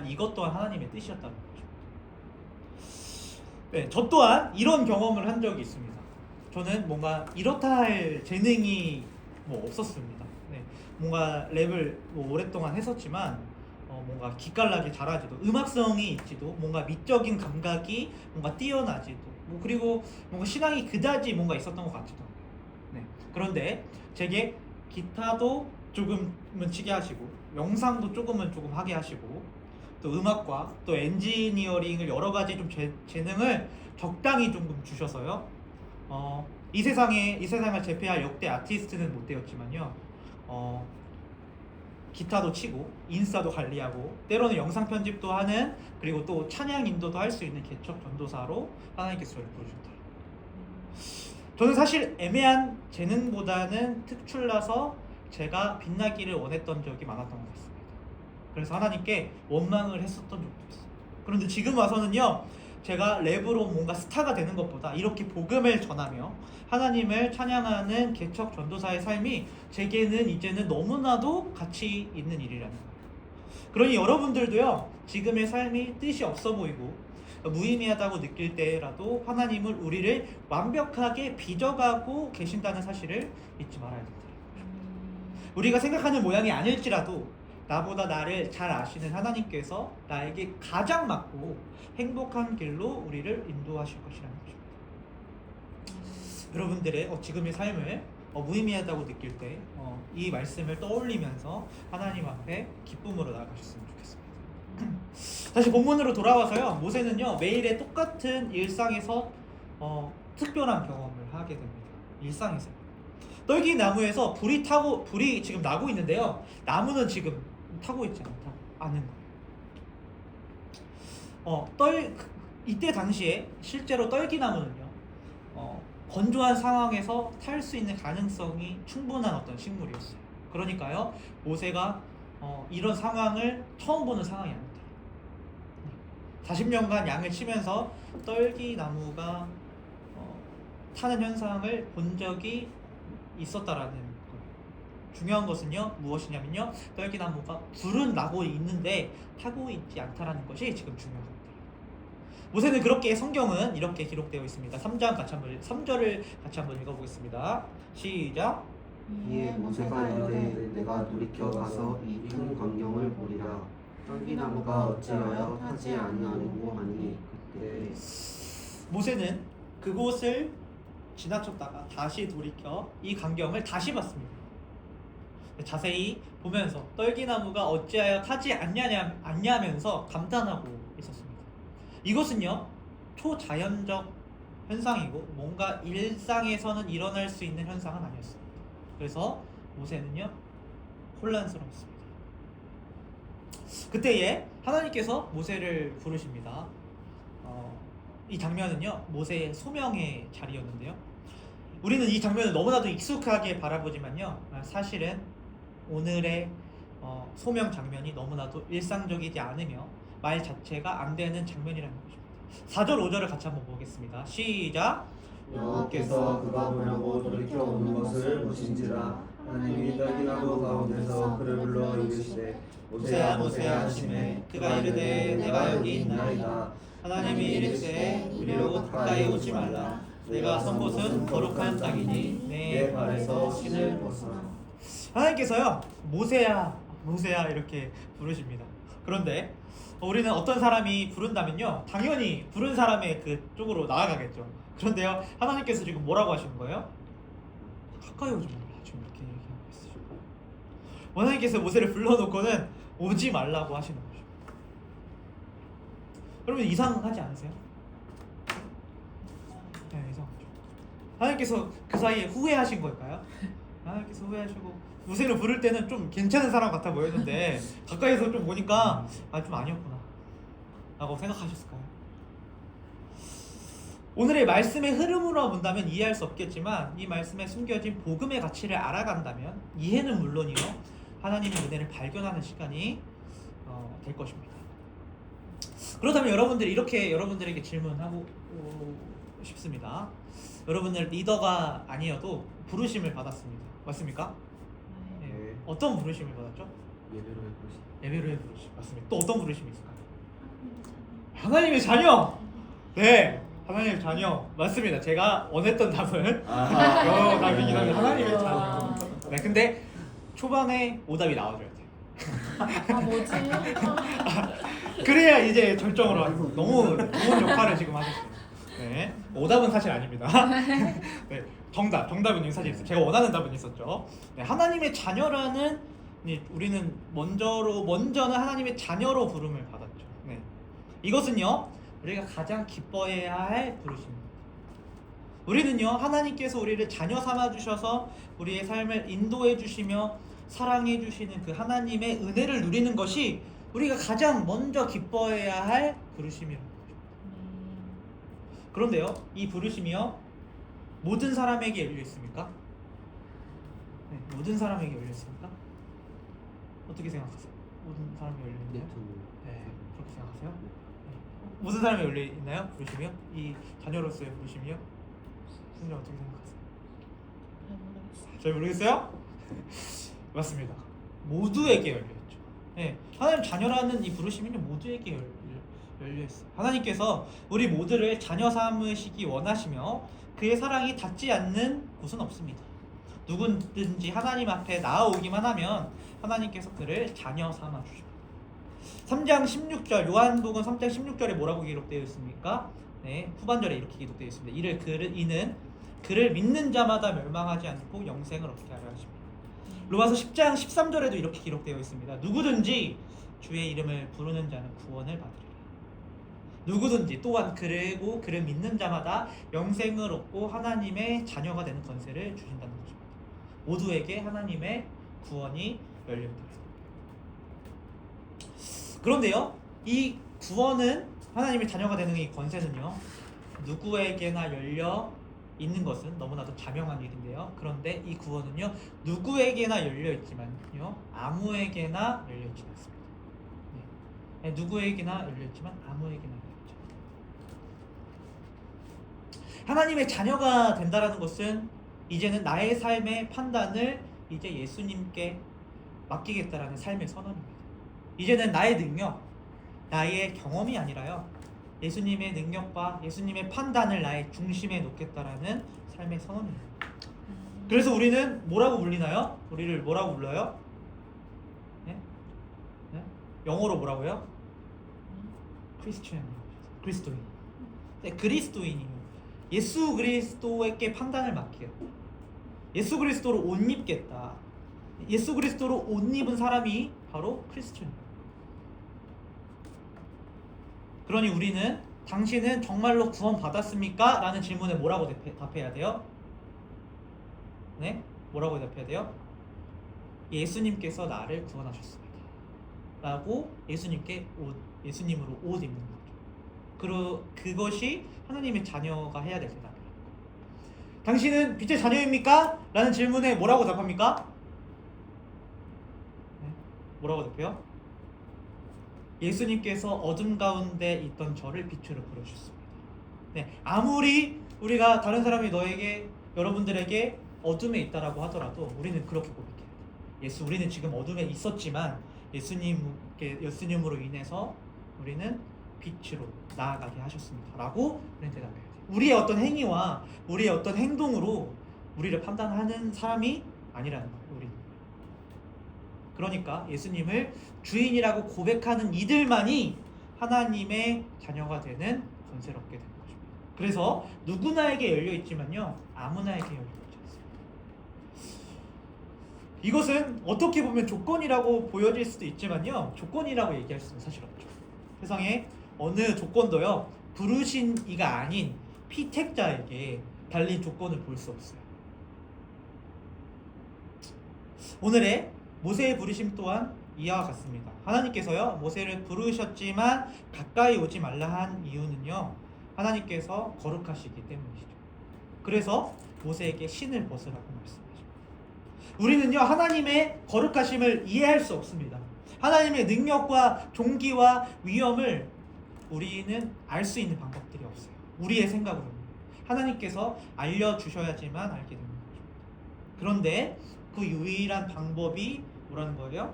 이것 또한 하나님의 뜻이었다는 거죠. 네, 저 또한 이런 경험을 한 적이 있습니다. 저는 뭔가 이렇다 할 재능이 없었습니다. 네, 뭔가 랩을 오랫동안 했었지만 뭔가 기깔나게 잘하지도, 음악성이 있지도, 뭔가 미적인 감각이 뭔가 뛰어나지도, 그리고 뭔가 신앙이 그다지 뭔가 있었던 것 같지도 않아요. 네, 그런데 제게 기타도 조금은 치게 하시고 영상도 조금 하게 하시고 또 음악과 또 엔지니어링을 여러 가지 좀 재능을 적당히 조금 주셔서요. 이 세상을 제패할 역대 아티스트는 못 되었지만요. 기타도 치고 인스타도 관리하고 때로는 영상 편집도 하는, 그리고 또 찬양 인도도 할 수 있는 개척 전도사로 하나님께서 저를 부르셨다. 저는 사실 애매한 재능보다는 특출나서 제가 빛나기를 원했던 적이 많았던 것 같습니다. 그래서 하나님께 원망을 했었던 적도 있어요. 그런데 지금 와서는요, 제가 랩으로 뭔가 스타가 되는 것보다 이렇게 복음을 전하며 하나님을 찬양하는 개척 전도사의 삶이 제게는 이제는 너무나도 가치 있는 일이라는 거예요. 그러니 여러분들도요, 지금의 삶이 뜻이 없어 보이고 무의미하다고 느낄 때라도 하나님은 우리를 완벽하게 빚어가고 계신다는 사실을 잊지 말아야 된다. 우리가 생각하는 모양이 아닐지라도 나보다 나를 잘 아시는 하나님께서 나에게 가장 맞고 행복한 길로 우리를 인도하실 것이라는 것입니다. 여러분들의 지금의 삶을 무의미하다고 느낄 때 이 말씀을 떠올리면서 하나님 앞에 기쁨으로 나아가셨으면 좋겠습니다. 다시 본문으로 돌아와서요, 모세는요 매일의 똑같은 일상에서 특별한 경험을 하게 됩니다. 일상에서 떨기 나무에서 불이 지금 나고 있는데요, 나무는 지금 타고 있지 않은 거예요. 이때 당시에 실제로 떨기나무는요, 건조한 상황에서 탈 수 있는 가능성이 충분한 어떤 식물이었어요. 그러니까요, 모세가 이런 상황을 처음 보는 상황이 아닙니다. 40년간 양을 치면서 떨기나무가 타는 현상을 본 적이 있었다라는 거예요. 중요한 것은요, 무엇이냐면요, 떨기나무가 불은 나고 있는데 타고 있지 않다라는 것이 지금 중요합니다. 모세는 그렇게 성경은 이렇게 기록되어 있습니다. 3절을 같이 한번 읽어보겠습니다. 시작. 이에 모세가 이르되 내가 돌이켜 가서 이 큰 광경을 보리라. 떨기나무가 어찌하여 타지 아니하는고 하니 그때 모세는 그곳을 지나쳤다가 다시 돌이켜 이 광경을 다시 봤습니다. 자세히 보면서 떨기나무가 어찌하여 타지 않냐면서 감탄하고 있었습니다. 이것은요 초자연적 현상이고 뭔가 일상에서는 일어날 수 있는 현상은 아니었습니다. 그래서 모세는요 혼란스러웠습니다. 그때에 하나님께서 모세를 부르십니다. 이 장면은요 모세의 소명의 자리였는데요. 우리는 이 장면을 너무나도 익숙하게 바라보지만요 사실은 오늘의 소명 장면이 너무나도 일상적이지 않으며 말 자체가 안 되는 장면이라는 것입니다. 4절 5절을 같이 한번 보겠습니다. 시작. 여호와께서 그가 보려고 돌이켜 오는 것을 보신지라. 하나님이 떨기나무 가운데서 그를 불러 이르시되 모세야 모세야 하시매 그가 이르되 내가 여기 있나이다. 하나님이 이르시되 이리로 가까이 오지 말라. 내가 선 곳은 거룩한 땅이니 내 발에서 신을 벗어라. 하나님께서요 모세야 모세야 이렇게 부르십니다. 그런데 우리는 어떤 사람이 부른다면요 당연히 부른 사람의 그쪽으로 나아가겠죠. 그런데요 하나님께서 지금 뭐라고 하시는 거예요? 가까이 오지 말라 지금 이렇게 얘기하고 있으시고, 하나님께서 모세를 불러놓고는 오지 말라고 하시는 거죠. 여러분 이상하지 않으세요? 네 이상하죠. 하나님께서 그 사이에 후회하신 걸까요? 하나님께서 후회하시고 모세를 부를 때는 좀 괜찮은 사람 같아 보였는데 가까이서 좀 보니까 좀 아니었구나 라고 생각하셨을까요? 오늘의 말씀의 흐름으로 본다면 이해할 수 없겠지만 이 말씀에 숨겨진 복음의 가치를 알아간다면 이해는 물론이요 하나님의 은혜를 발견하는 시간이 될 것입니다. 그렇다면 여러분들이 이렇게 여러분들에게 질문하고 싶습니다. 여러분들 리더가 아니어도 부르심을 받았습니다. 맞습니까? 네. 어떤 부르심을 받았죠? 예배로의 보시. 예배로의 부르심 맞습니다. 또 어떤 부르심이 있을까요? 하나님의 자녀! 네 하나님의 자녀 맞습니다. 제가 원했던 답은 답이긴 한데 하나님의 자녀. 네 근데 초반에 오답이 나와줘야 돼. 뭐지? 그래야 이제 절정으로 하는 거. 너무 좋은 역할을 지금 하셨어요. 네 오답은 사실 아닙니다. 네 정답은 사실 있어요. 제가 원하는 답은 있었죠. 네, 하나님의 자녀라는 우리는 먼저는 하나님의 자녀로 부름을 받았죠. 네 이것은요 우리가 가장 기뻐해야 할 부르심입니다. 우리는요 하나님께서 우리를 자녀 삼아 주셔서 우리의 삶을 인도해 주시며 사랑해 주시는 그 하나님의 은혜를 누리는 것이 우리가 가장 먼저 기뻐해야 할 부르심이라는 거죠. 그런데요 이 부르심이요 모든 사람에게 열려 있습니까? 네, 모든 사람에게 열려 있습니까? 어떻게 생각하세요? 모든 사람에게 열려 있나요? 네 그렇게 생각하세요? 네. 모든 사람에게 열려 있나요? 부르심이요? 이 자녀로서의 부르심이요? 선생님 어떻게 생각하세요? 잘 모르겠어요? 맞습니다. 모두에게 열려있죠. 네, 하나님 자녀라는 이 부르심은 모두에게 열려있어요. 하나님께서 우리 모두를 자녀 삼으시기 원하시며 그의 사랑이 닿지 않는 곳은 없습니다. 누구든지 하나님 앞에 나아오기만 하면 하나님께서 그를 자녀 삼아 주십니다. 3장 16절 요한복음 3장 16절에 뭐라고 기록되어 있습니까? 네, 후반절에 이렇게 기록되어 있습니다. 이는 그를 믿는 자마다 멸망하지 않고 영생을 얻게 하려 하십니다. 로마서 10장 13절에도 이렇게 기록되어 있습니다. 누구든지 주의 이름을 부르는 자는 구원을 받으리라. 누구든지 또한 그를 믿는 자마다 영생을 얻고 하나님의 자녀가 되는 권세를 주신다는 것입니다. 모두에게 하나님의 구원이 열려있다. 그런데요 이 구원은 하나님의 자녀가 되는 이 권세는요 누구에게나 열려 있는 것은 너무나도 자명한 일인데요. 그런데 이 구원은요 누구에게나 열려 있지만요 아무에게나 열려 있지 않습니다. 네. 누구에게나 열려 있지만 아무에게나 열려 있죠. 하나님의 자녀가 된다라는 것은 이제는 나의 삶의 판단을 이제 예수님께 맡기겠다라는 삶의 선언입니다. 이제는 나의 능력, 나의 경험이 아니라요 예수님의 능력과 예수님의 판단을 나의 중심에 놓겠다라는 삶의 선언입니다. 그래서 우리는 뭐라고 불리나요? 우리를 뭐라고 불러요? 네? 네? 영어로 뭐라고요? 크리스천, 그리스도인. 네, 그리스도인이요. 예수 그리스도에게 판단을 맡겨. 예수 그리스도로 옷 입겠다. 예수 그리스도로 옷 입은 사람이 바로 크리스천이에요. 그러니 우리는 당신은 정말로 구원 받았습니까? 라는 질문에 뭐라고 답해야 돼요? 네? 뭐라고 대답해야 돼요? 예수님께서 나를 구원하셨습니다. 라고 예수님으로 옷 입는 거죠. 그것이 하나님의 자녀가 해야 될 대답이에요. 당신은 빛의 자녀입니까? 라는 질문에 뭐라고 답합니까? 네? 뭐라고 답해요? 예수님께서 어둠 가운데 있던 저를 빛으로 부르셨습니다. 네, 아무리 우리가 다른 사람이 여러분들에게 어둠에 있다라고 하더라도 우리는 그렇게 고백해야 돼요. 우리는 지금 어둠에 있었지만 예수님으로 인해서 우리는 빛으로 나아가게 하셨습니다. 라고 우리는 대답해야 돼요. 우리의 어떤 행위와 우리의 어떤 행동으로 우리를 판단하는 사람이 아니라는 거예요. 우리는. 그러니까 예수님을 주인이라고 고백하는 이들만이 하나님의 자녀가 되는 권세를 얻게 되는 것입니다. 그래서 누구나에게 열려있지만요, 아무나에게 열려있지 않습니다. 이것은 어떻게 보면 조건이라고 보여질 수도 있지만요, 조건이라고 얘기할 수는 사실 없죠. 세상에 어느 조건도요, 부르신 이가 아닌 피택자에게 달린 조건을 볼 수 없어요. 오늘의 모세의 부르심 또한 이와 같습니다. 하나님께서요, 모세를 부르셨지만 가까이 오지 말라 한 이유는요, 하나님께서 거룩하시기 때문이시죠. 그래서 모세에게 신을 벗으라고 말씀하십니다. 우리는요, 하나님의 거룩하심을 이해할 수 없습니다. 하나님의 능력과 존귀와 위엄을 우리는 알 수 있는 방법들이 없어요. 우리의 생각으로는. 하나님께서 알려주셔야지만 알게 됩니다. 그런데 그 유일한 방법이 뭐라는 거예요?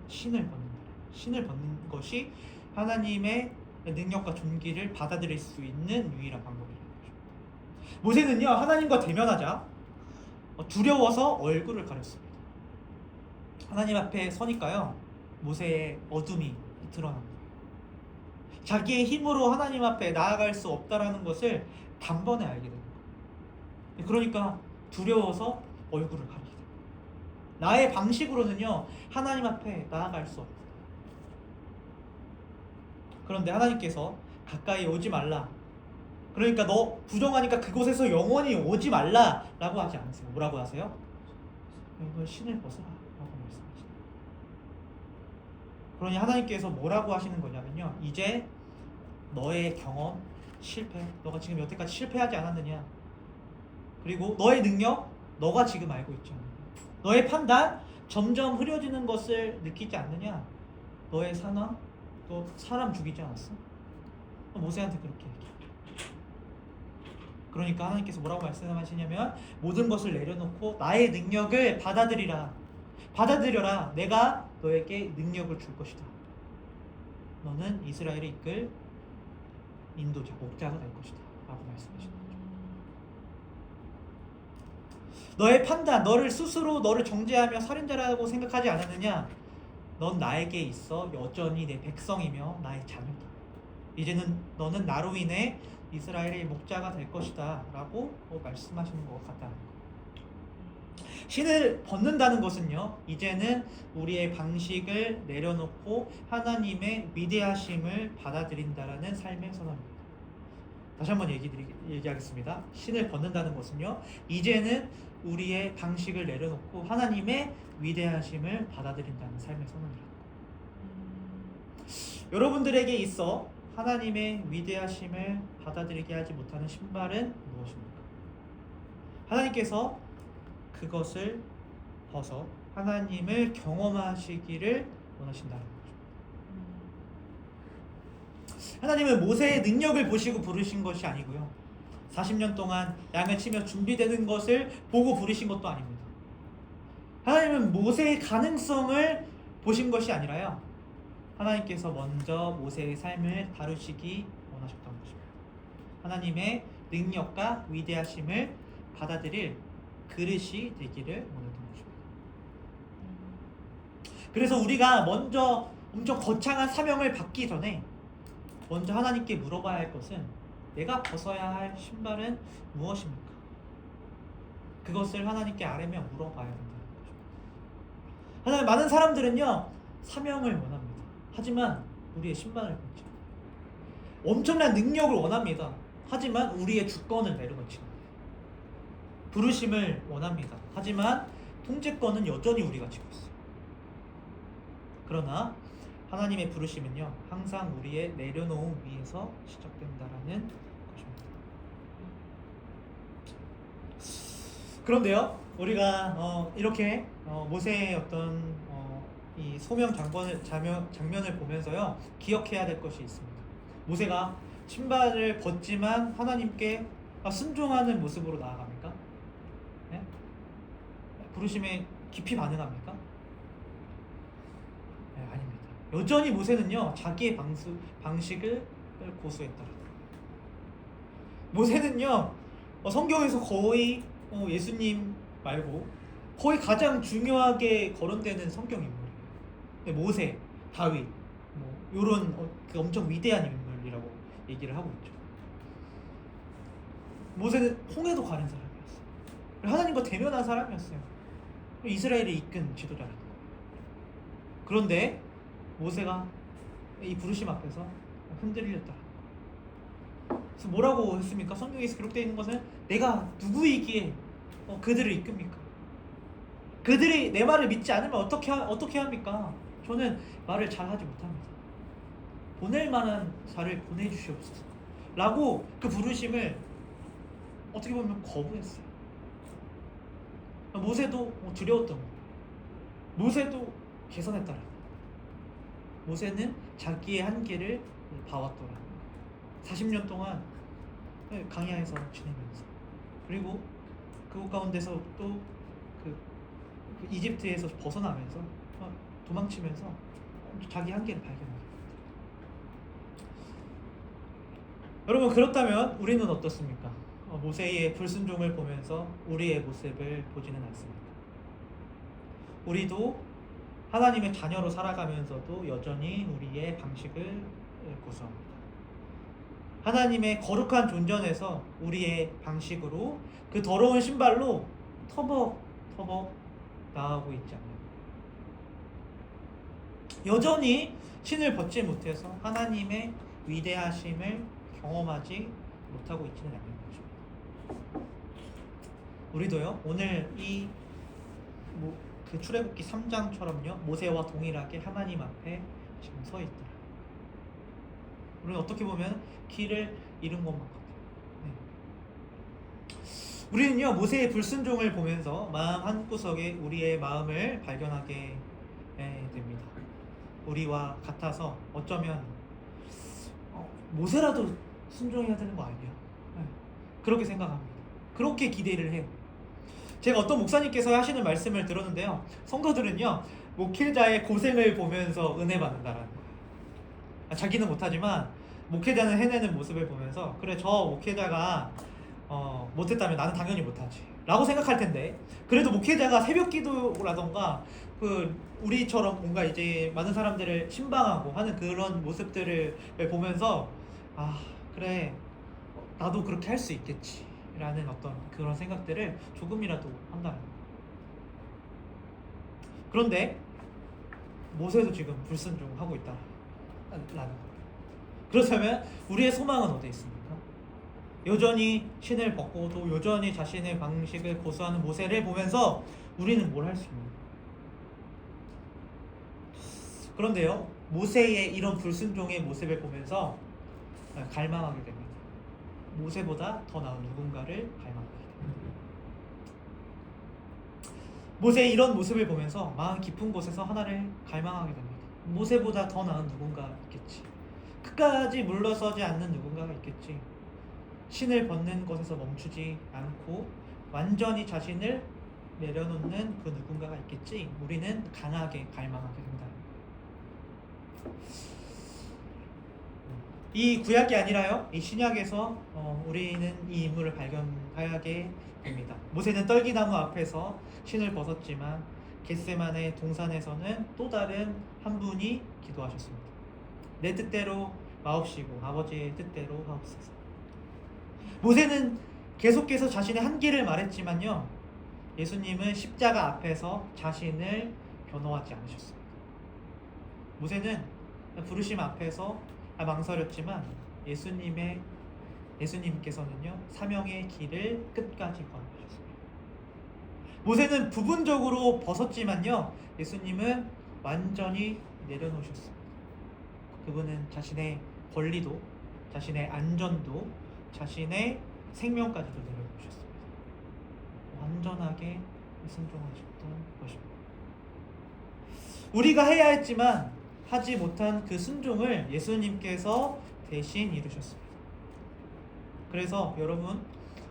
신을 벗는다. 신을 벗는 것이 하나님의 능력과 존귀를 받아들일 수 있는 유일한 방법이라는 거죠. 모세는요, 하나님과 대면하자 두려워서 얼굴을 가렸습니다. 하나님 앞에 서니까요, 모세의 어둠이 드러난 거예요. 자기의 힘으로 하나님 앞에 나아갈 수 없다라는 것을 단번에 알게 됩니다. 그러니까 두려워서 얼굴을 가리게 됩니다. 나의 방식으로는요, 하나님 앞에 나아갈 수 없다. 그런데 하나님께서 가까이 오지 말라. 그러니까 너 부정하니까 그곳에서 영원히 오지 말라라고 하지 않으세요. 뭐라고 하세요? 너 신을 벗어라 라고 말씀하시죠. 그러니 하나님께서 뭐라고 하시는 거냐면요, 이제 너의 경험, 실패, 너가 지금 여태까지 실패하지 않았느냐, 그리고 너의 능력, 너가 지금 알고 있지 않느냐, 너의 판단, 점점 흐려지는 것을 느끼지 않느냐, 너의 상황, 또 사람 죽이지 않았어? 모세한테 그렇게 얘기해요. 그러니까 하나님께서 뭐라고 말씀하시냐면, 모든 것을 내려놓고 나의 능력을 받아들여라. 내가 너에게 능력을 줄 것이다. 너는 이스라엘을 이끌 인도자, 목자가 될 것이다 라고 말씀하시는 거죠. 너의 판단, 너를 정죄하며 살인자라고 생각하지 않았느냐? 넌 나에게 있어 여전히 내 백성이며 나의 자녀다. 이제는 너는 나로 인해 이스라엘의 목자가 될 것이다 라고 말씀하시는 것 같다는 거예요. 신을 벗는다는 것은요, 이제는 우리의 방식을 내려놓고 하나님의 위대하심을 받아들인다라는 삶의 선언입니다. 다시 한번 얘기하겠습니다. 신을 벗는다는 것은요, 이제는 우리의 방식을 내려놓고 하나님의 위대하심을 받아들인다는 삶의 선언이라는 거예요. 여러분들에게 있어 하나님의 위대하심을 받아들이게 하지 못하는 신발은 무엇입니까? 하나님께서 그것을 벗어 하나님을 경험하시기를 원하신다는 거죠. 하나님은 모세의 능력을 보시고 부르신 것이 아니고요, 40년 동안 양을 치며 준비되는 것을 보고 부르신 것도 아닙니다. 하나님은 모세의 가능성을 보신 것이 아니라요, 하나님께서 먼저 모세의 삶을 다루시기 원하셨던 것입니다. 하나님의 능력과 위대하심을 받아들일 그릇이 되기를 원했던 것입니다. 그래서 우리가 먼저 엄청 거창한 사명을 받기 전에 먼저 하나님께 물어봐야 할 것은 내가 벗어야 할 신발은 무엇입니까? 그것을 하나님께 아뢰며 물어봐야 된다는 거죠. 하나님, 많은 사람들은요 사명을 원합니다. 하지만 우리의 신발을 벗지 않아요. 엄청난 능력을 원합니다. 하지만 우리의 주권을 내려놓지 않아요. 부르심을 원합니다. 하지만 통제권은 여전히 우리가 지고 있어요. 그러나 하나님의 부르심은요 항상 우리의 내려놓음 위에서 시작된다라는 것입니다. 그런데요 우리가 이렇게 모세의 어떤 이 소명 장면을 보면서요 기억해야 될 것이 있습니다. 모세가 신발을 벗지만 하나님께 순종하는 모습으로 나아갑니까? 네? 부르심에 깊이 반응합니까? 네, 아닙니다. 여전히 모세는요 자기의 방식을 고수했더라. 모세는요 성경에서 거의 예수님 말고 거의 가장 중요하게 거론되는 성경 인물이에요. 모세, 다윗, 요런 그 엄청 위대한 인물이라고 얘기를 하고 있죠. 모세는 홍해도 가른 사람이었어요. 하나님과 대면한 사람이었어요. 이스라엘을 이끈 지도자라는 거예요. 그런데 모세가 이 부르심 앞에서 흔들렸다. 그래서 뭐라고 했습니까? 성경에서 기록되어 있는 것은 내가 누구이기에 그들을 이끕니까? 그들이 내 말을 믿지 않으면 어떻게 합니까? 저는 말을 잘하지 못합니다. 보낼 만한 자를 보내주시옵소서 라고 그 부르심을 어떻게 보면 거부했어요. 모세도 두려웠던 거예요. 모세도 개선했더라. 모세는 자기의 한계를 봐왔더라. 40년 동안 강야에서 지내면서, 그리고 그곳 가운데서 또 그 이집트에서 벗어나면서 도망치면서 자기 한계를 발견합니다. 여러분, 그렇다면 우리는 어떻습니까? 모세의 불순종을 보면서 우리의 모습을 보지는 않습니다. 우리도 하나님의 자녀로 살아가면서도 여전히 우리의 방식을 고수합니다. 하나님의 거룩한 존전에서 우리의 방식으로 그 더러운 신발로 터벅터벅 나아가고 있지 않나요? 여전히 신을 벗지 못해서 하나님의 위대하심을 경험하지 못하고 있지는 않는 거죠. 우리도요 오늘 그 출애굽기 3장처럼요 모세와 동일하게 하나님 앞에 지금 서 있더라. 우리는 어떻게 보면 길을 잃은 것만 같아요. 네. 우리는요 모세의 불순종을 보면서 마음 한구석에 우리의 마음을 발견하게 됩니다. 우리와 같아서 어쩌면 모세라도 순종해야 되는 거 아니야? 네. 그렇게 생각합니다. 그렇게 기대를 해요. 제가 어떤 목사님께서 하시는 말씀을 들었는데요, 성도들은요 목회자의 고생을 보면서 은혜 받는다라는 거예요. 자기는 못하지만 목회자는 해내는 모습을 보면서, 그래 저 목회자가 못했다면 나는 당연히 못하지 라고 생각할 텐데, 그래도 목회자가 새벽 기도라던가 우리처럼 뭔가 이제 많은 사람들을 신방하고 하는 그런 모습들을 보면서 그래 나도 그렇게 할 수 있겠지 라는 어떤 그런 생각들을 조금이라도 한다는 거예요. 그런데 모세도 지금 불순종하고 있다라는 거예요. 그렇다면 우리의 소망은 어디에 있습니까? 여전히 신을 벗고 또 여전히 자신의 방식을 고수하는 모세를 보면서 우리는 뭘 할 수 있는가? 그런데요 모세의 이런 불순종의 모습을 보면서 갈망하게 됩니다. 모세보다 더 나은 누군가를 갈망하게 됩니다. 모세의 이런 모습을 보면서 마음 깊은 곳에서 하나를 갈망하게 됩니다. 모세보다 더 나은 누군가 있겠지. 끝까지 물러서지 않는 누군가가 있겠지. 신을 벗는 것에서 멈추지 않고 완전히 자신을 내려놓는 그 누군가가 있겠지. 우리는 강하게 갈망하게 된다. 이 구약이 아니라요, 이 신약에서 우리는 이 인물을 발견하게 됩니다. 모세는 떨기나무 앞에서 신을 벗었지만 겟세마네 동산에서는 또 다른 한 분이 기도하셨습니다. 내 뜻대로 마옵시고 아버지의 뜻대로 하옵소서. 모세는 계속해서 자신의 한계를 말했지만요, 예수님은 십자가 앞에서 자신을 변호하지 않으셨습니다. 모세는 부르심 앞에서 망설였지만 예수님께서는요, 사명의 길을 끝까지 걸어주셨습니다. 모세는 부분적으로 벗었지만요, 예수님은 완전히 내려놓으셨습니다. 그분은 자신의 권리도, 자신의 안전도, 자신의 생명까지도 내려놓으셨습니다. 완전하게 순종하셨던 것입니다. 우리가 해야 했지만 하지 못한 그 순종을 예수님께서 대신 이루셨습니다. 그래서 여러분,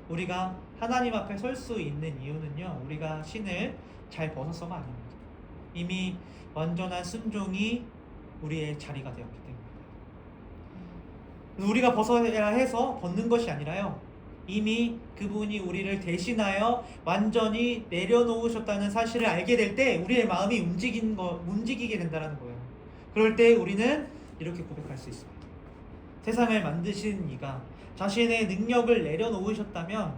우리가 하나님 앞에 설 수 있는 이유는요, 우리가 신을 잘 벗어서가 아닙니다. 이미 완전한 순종이 우리의 자리가 되었기 때문입니다. 우리가 벗어야 해서 벗는 것이 아니라요, 이미 그분이 우리를 대신하여 완전히 내려놓으셨다는 사실을 알게 될 때 우리의 마음이 움직이게 된다는 거예요. 그럴 때 우리는 이렇게 고백할 수 있습니다. 세상을 만드신 이가 자신의 능력을 내려놓으셨다면,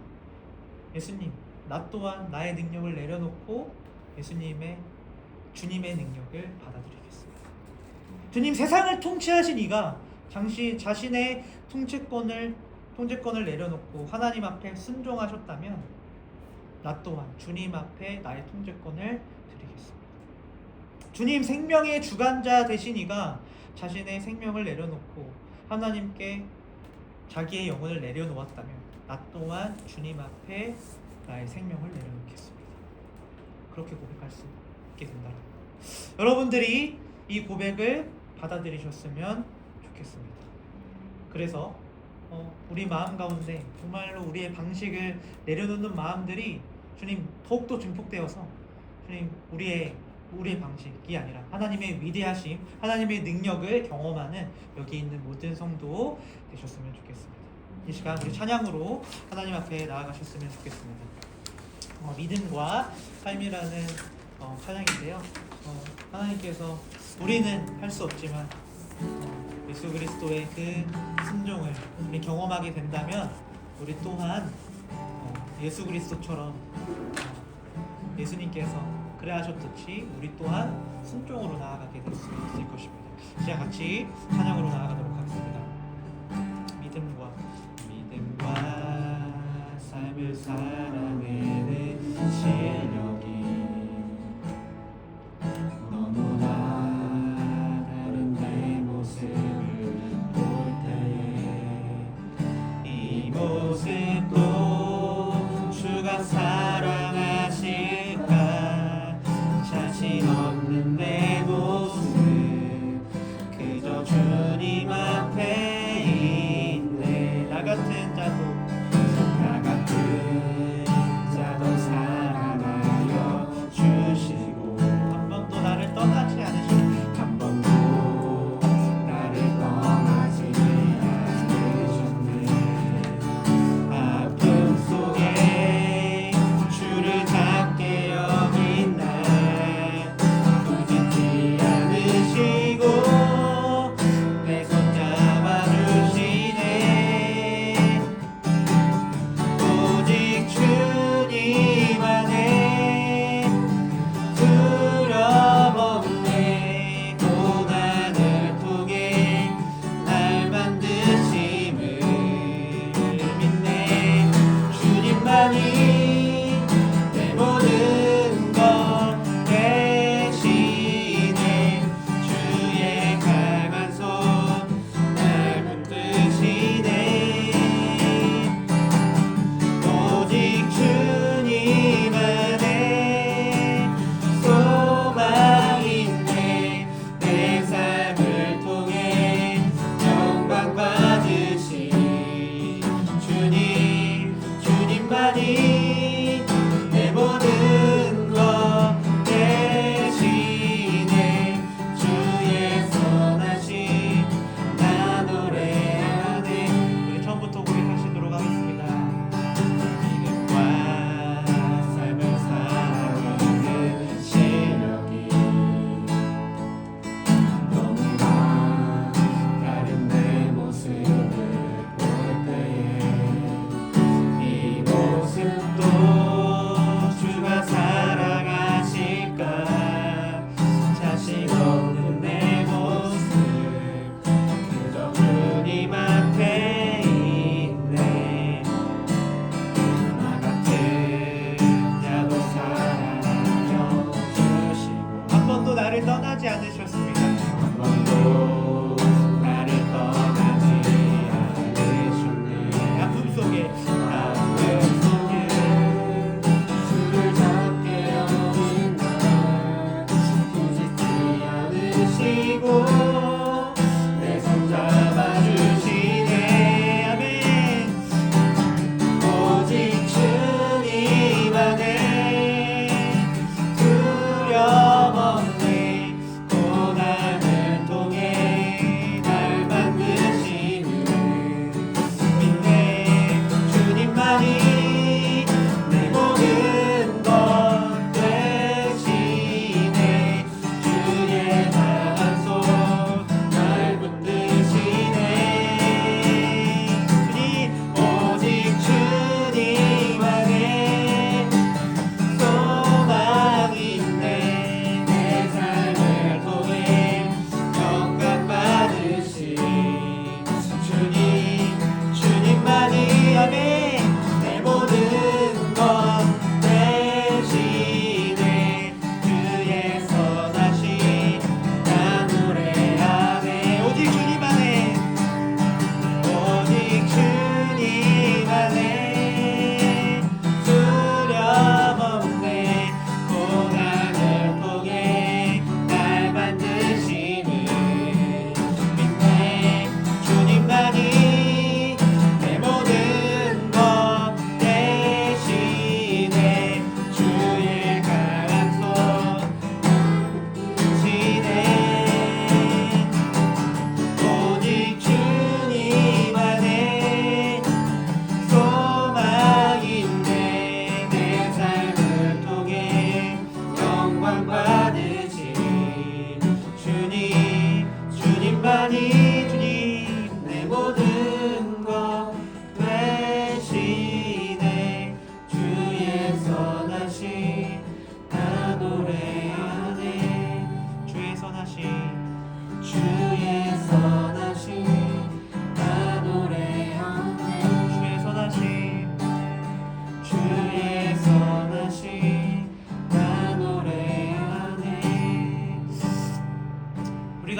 예수님, 나 또한 나의 능력을 내려놓고 주님의 능력을 받아들이겠습니다. 주님, 세상을 통치하신 이가 자신의 통제권을 내려놓고 하나님 앞에 순종하셨다면, 나 또한 주님 앞에 나의 통제권을 드리겠습니다. 주님, 생명의 주관자 되신 이가 자신의 생명을 내려놓고 하나님께 자기의 영혼을 내려놓았다면, 나 또한 주님 앞에 나의 생명을 내려놓겠습니다. 그렇게 고백할 수 있게 된다. 여러분들이 이 고백을 받아들이셨으면 좋겠습니다. 그래서 우리 마음 가운데 정말로 우리의 방식을 내려놓는 마음들이 주님 더욱더 증폭되어서, 주님, 우리의 방식이 아니라 하나님의 위대하심, 하나님의 능력을 경험하는 여기 있는 모든 성도 되셨으면 좋겠습니다. 이 시간 우리 찬양으로 하나님 앞에 나아가셨으면 좋겠습니다. 믿음과 삶이라는 찬양인데요, 하나님께서 우리는 할 수 없지만 예수 그리스도의 그 순종을 우리 경험하게 된다면, 우리 또한 예수 그리스도처럼 예수님께서 그래 하셨듯이 우리 또한 순종으로 나아가게 될 수 있을 것입니다. 이제 같이 찬양으로 나아가도록 하겠습니다. 믿음과 삶을 살아내는 실력이 너무나 다른 내 모습을 볼 때에 이 모습도 주가 사랑하실까, 자신 없는 내 모습 그저 주님 앞에 있네. 나 같은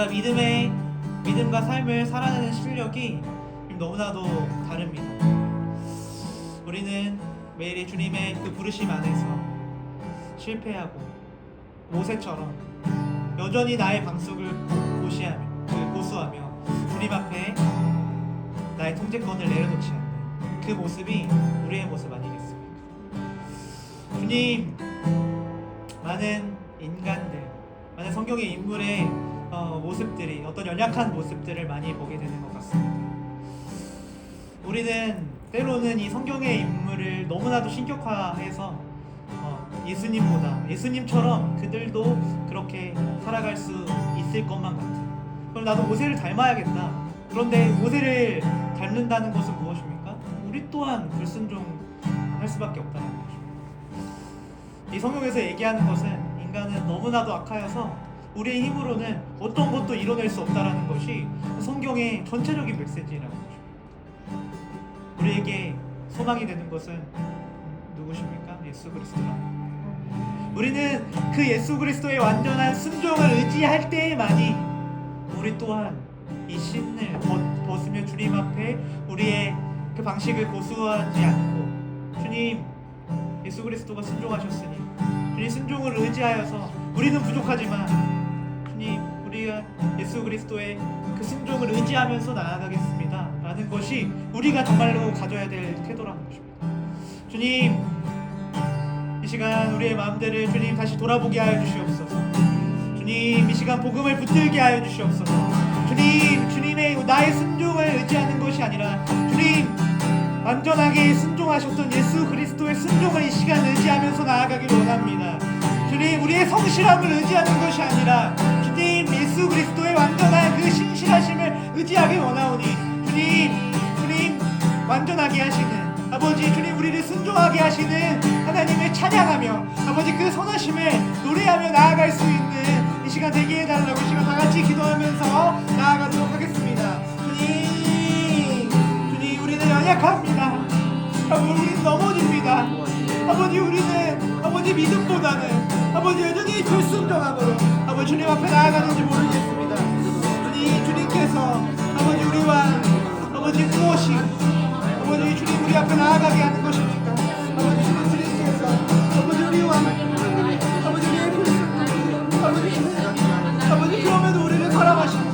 우리가 믿음과 삶을 살아내는 실력이 너무나도 다릅니다. 우리는 매일 주님의 그 부르심 안에서 실패하고 모세처럼 여전히 나의 방식을 고수하며 주님 앞에 나의 통제권을 내려놓지 않는 그 모습이 우리의 모습 아니겠습니까? 주님, 많은 인간들, 많은 성경의 인물의 모습들이 어떤 연약한 모습들을 많이 보게 되는 것 같습니다. 우리는 때로는 이 성경의 인물을 너무나도 신격화해서 예수님처럼 그들도 그렇게 살아갈 수 있을 것만 같아. 그럼 나도 모세를 닮아야겠다. 그런데 모세를 닮는다는 것은 무엇입니까? 우리 또한 불순종할 수밖에 없다는 것입니다. 이 성경에서 얘기하는 것은 인간은 너무나도 악하여서 우리의 힘으로는 어떤 것도 이뤄낼 수 없다는 것이 성경의 전체적인 메시지라는 것입니다. 우리에게 소망이 되는 것은 누구십니까? 예수 그리스도라. 우리는 그 예수 그리스도의 완전한 순종을 의지할 때에만이 우리 또한 이 신을 벗으며 주님 앞에 우리의 그 방식을 고수하지 않고 주님, 예수 그리스도가 순종하셨으니 주님 순종을 의지하여서 우리는 부족하지만 주님, 우리가 예수 그리스도의 그 순종을 의지하면서 나아가겠습니다 라는 것이 우리가 정말로 가져야 될 태도라는 것입니다. 주님, 이 시간 우리의 마음들을 주님 다시 돌아보게 하여 주시옵소서. 주님, 이 시간 복음을 붙들게 하여 주시옵소서. 주님, 주님의 나의 순종을 의지하는 것이 아니라 주님 완전하게 순종하셨던 예수 그리스도의 순종을 이 시간 의지하면서 나아가길 원합니다. 주님, 우리의 성실함을 의지하는 것이 아니라 주님 예수 그리스도의 완전한 그 신실하심을 의지하길 원하오니 주님 완전하게 하시는 아버지, 주님 우리를 순종하게 하시는 하나님을 찬양하며 아버지 그 선하심을 노래하며 나아갈 수 있는 이 시간 되게 해달라고 이 시간 다같이 기도하면서 나아가도록 하겠습니다. 주님 우리는 연약합니다. 아버지, 우리는 넘어집니다. 아버지, 우리는 아버지 믿음보다는 아버지 여전히 불순종함으로 아버지 주님 앞에 나아가는지 모르겠습니다. 주님께서 아버지 우리와 아버지 무엇이 아버지 주님 우리 앞에 나아가게 하는 것입니까? 아버지 주님께서 아버지 우리와 아버지 우리의 불순종 아버지 그럼에도 우리를 사랑하시고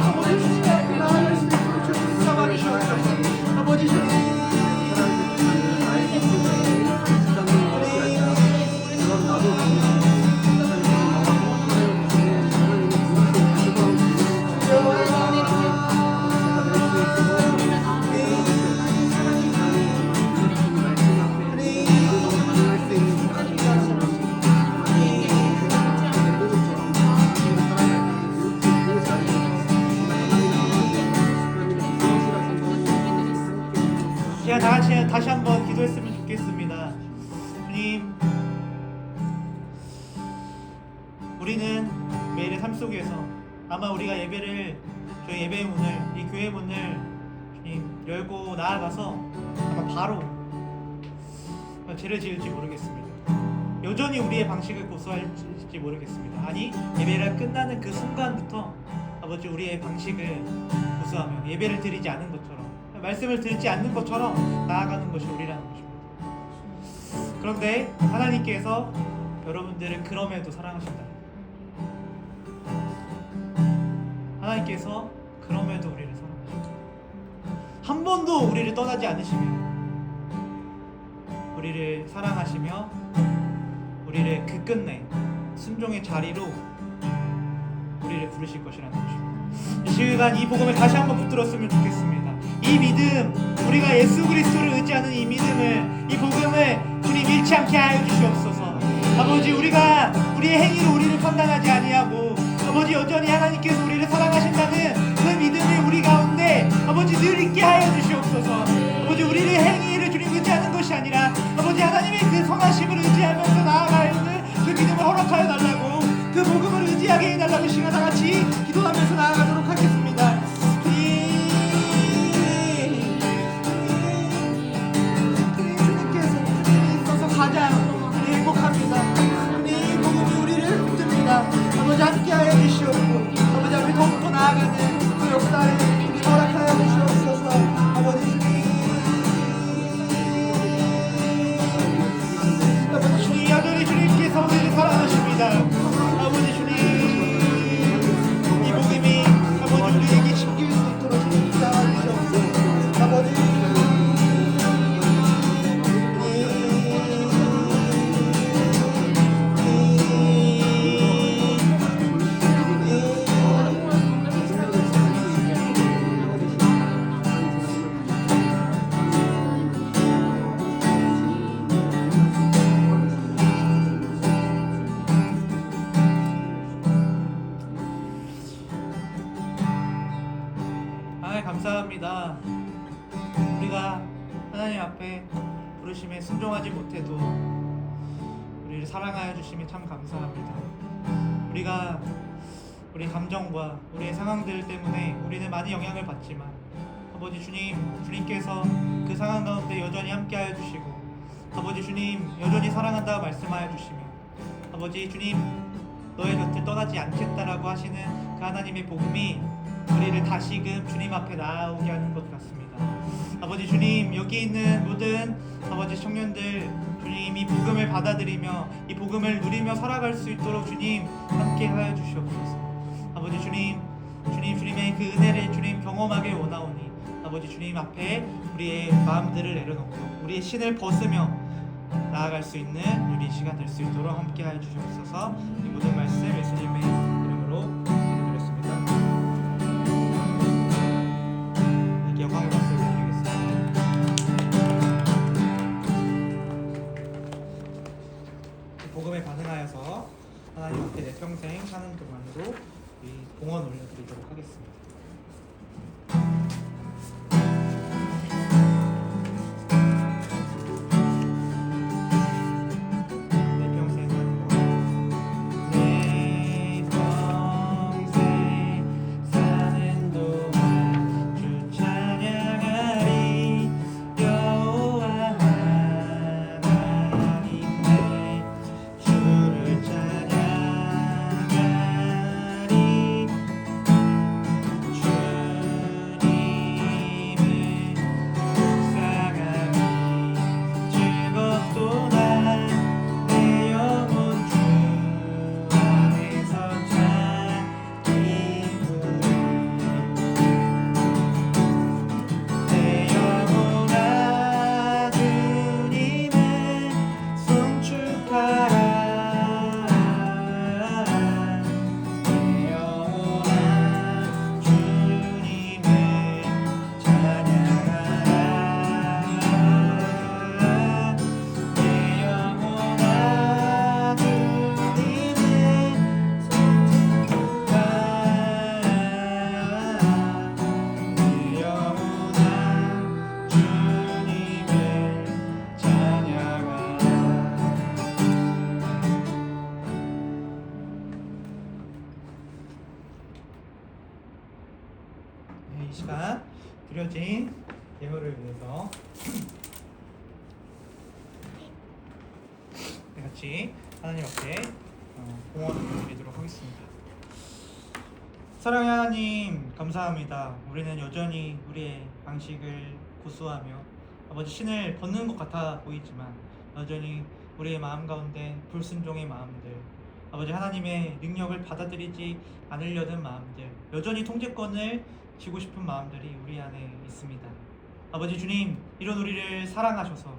아버지 주님 앞에 나아갈 수 있도록 주님 사랑하시옵소서. 아버지 주님 다시 한번 기도했으면 좋겠습니다. 주님, 우리는 매일의 삶 속에서 아마 우리가 저희 예배의 문을, 이 교회 문을 주님 열고 나아가서 아마 바로 죄를 지을지 모르겠습니다. 여전히 우리의 방식을 고수할지 모르겠습니다. 아니, 예배가 끝나는 그 순간부터 아버지 우리의 방식을 고수하며 예배를 드리지 않은 것처럼, 말씀을 듣지 않는 것처럼 나아가는 것이 우리라는 것입니다. 그런데 하나님께서 여러분들을 그럼에도 사랑하신다. 하나님께서 그럼에도 우리를 사랑하신다. 한 번도 우리를 떠나지 않으시며 우리를 사랑하시며 우리를 그 끝내 순종의 자리로 우리를 부르실 것이라는 것입니다. 이 시간 이 복음을 다시 한번 붙들었으면 좋겠습니다. 이 믿음, 우리가 예수 그리스도를 의지하는 이 믿음을, 이 복음을 주님 잃지 않게 하여 주시옵소서. 아버지, 우리가 우리의 행위로 우리를 판단하지 아니하고 아버지 여전히 하나님께서 우리를 사랑하신다는 그 믿음이 우리 가운데 아버지 늘 있게 하여 주시옵소서. 아버지, 우리의 행위를 주님 의지하는 것이 아니라 아버지 하나님의 그 선하심을 의지하면서 나아가는 그 믿음을 허락하여 달라고, 그 복음을 의지하게 해달라고 이 시간 다같이 기도하면서 나아가도록 하겠습니다. 가장 행복합니다. 이 복음이 우리를 붙듭니다. 아버지 함께하여 주시옵고 아버지 앞에 더 감사합니다. 우리가 하나님 앞에 부르심에 순종하지 못해도 우리를 사랑하여 주심에 참 감사합니다. 우리가 우리 감정과 우리의 상황들 때문에 우리는 많이 영향을 받지만 아버지 주님, 주님께서 그 상황 가운데 여전히 함께하여 주시고 아버지 주님 여전히 사랑한다고 말씀하여 주시며 아버지 주님 너의 곁을 떠나지 않겠다라고 하시는 그 하나님의 복음이 우리를 다시금 주님 앞에 나아오게 하는 것 같습니다. 아버지 주님 여기 있는 모든 아버지 청년들 주님 이 복음을 받아들이며 이 복음을 누리며 살아갈 수 있도록 주님 함께 하여 주시옵소서. 아버지 주님 주님의 그 은혜를 주님 경험하길 원하오니 아버지 주님 앞에 우리의 마음들을 내려놓고 우리의 신을 벗으며 나아갈 수 있는 우리 시간 될 수 있도록 함께 하여 주시옵소서. 이 모든 말씀 예수님의 이름으로 기도드렸습니다. 이렇게 영광의 박수를 드리겠습니다. 이 복음에 반응하여서 하나님 앞에 내 평생 사는 동안으로 이 봉헌 올려드리도록 하겠습니다. 이 시간 드려진 예물을 위해서 같이 하나님 앞에 봉헌을 드리도록 하겠습니다. 사랑의 하나님 감사합니다. 우리는 여전히 우리의 방식을 고수하며 아버지 신을 벗는 것 같아 보이지만 여전히 우리의 마음 가운데 불순종의 마음들 아버지 하나님의 능력을 받아들이지 않으려는 마음들 여전히 통제권을 쥐고 싶은 마음들이 우리 안에 있습니다. 아버지 주님 이런 우리를 사랑하셔서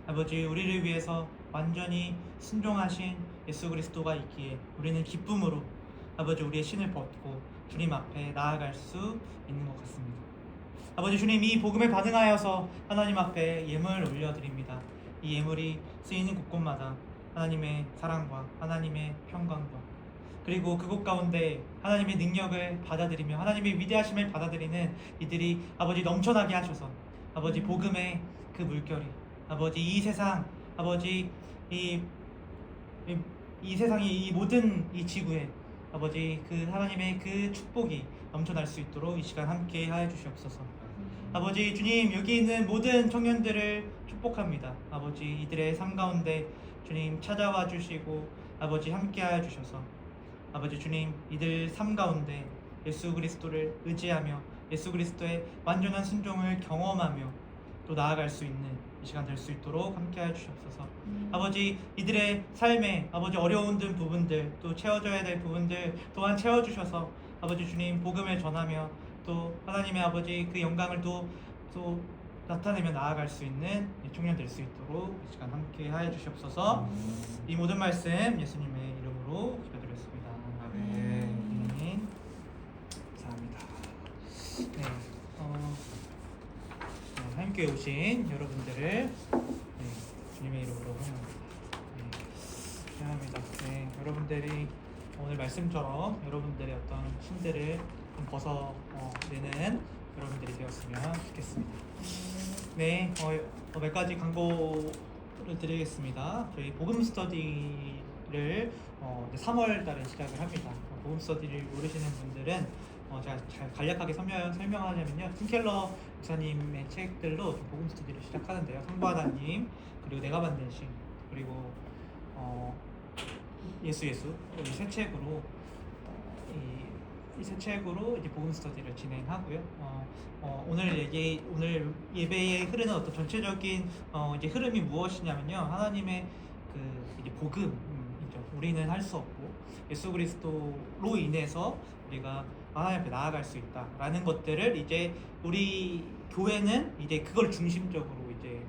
아버지 우리를 위해서 완전히 순종하신 예수 그리스도가 있기에 우리는 기쁨으로 아버지 우리의 신을 벗고 주님 앞에 나아갈 수 있는 것 같습니다. 아버지 주님 이 복음에 반응하여서 하나님 앞에 예물을 올려드립니다. 이 예물이 쓰이는 곳곳마다 하나님의 사랑과 하나님의 평강과 그리고 그곳 가운데 하나님의 능력을 받아들이며 하나님의 위대하심을 받아들이는 이들이 아버지 넘쳐나게 하셔서 아버지 복음의 그 물결이 아버지 이 세상 아버지 이 세상이 이 모든 이 지구에 아버지 그 하나님의 그 축복이 넘쳐날 수 있도록 이 시간 함께 하여 주시옵소서. 아버지 주님 여기 있는 모든 청년들을 축복합니다. 아버지 이들의 삶 가운데 주님 찾아와 주시고 아버지 함께 하여 주셔서 아버지 주님 이들 삶 가운데 예수 그리스도를 의지하며 예수 그리스도의 완전한 순종을 경험하며 또 나아갈 수 있는 이 시간 될 수 있도록 함께 하여 주시옵소서. 아버지 이들의 삶에 아버지 어려운 부분들 또 채워져야 될 부분들 또한 채워주셔서 아버지 주님 복음을 전하며 또 하나님의 아버지 그 영광을 또 나타내며 나아갈 수 있는 청년 될 수 있도록 이 시간 함께 하여 주시옵소서. 이 모든 말씀 예수님의 이름으로 기도드렸습니다. 아멘. 감사합니다. 네, 함께 오신 여러분들을 주님의 이름으로 환영합니다. 환영합니다. 네, 여러분들이 오늘 말씀처럼 여러분들의 어떤 신들을 좀 벗어내는 여러분들이 되었으면 좋겠습니다. 네, 몇 가지 광고를 드리겠습니다. 저희 복음 스터디를 3월 달에 시작을 합니다. 복음 스터디를 모르시는 분들은 제가 잘 간략하게 설명하자면요. 팀 켈러 목사님의 책들로 복음 스터디를 시작하는데요. 성부 하나님, 그리고 내가 만든 신, 그리고 예수 이 세 책으로 이 세 책으로 이제 복음 스터디를 진행하고요. 오늘 예배에 흐르는 어떤 전체적인 이제 흐름이 무엇이냐면요. 하나님의 그 이제 복음이죠. 우리는 할 수 없고 예수 그리스도로 인해서 우리가 하나님 앞에 나아갈 수 있다라는 것들을 이제 우리 교회는 이제 그걸 중심적으로 이제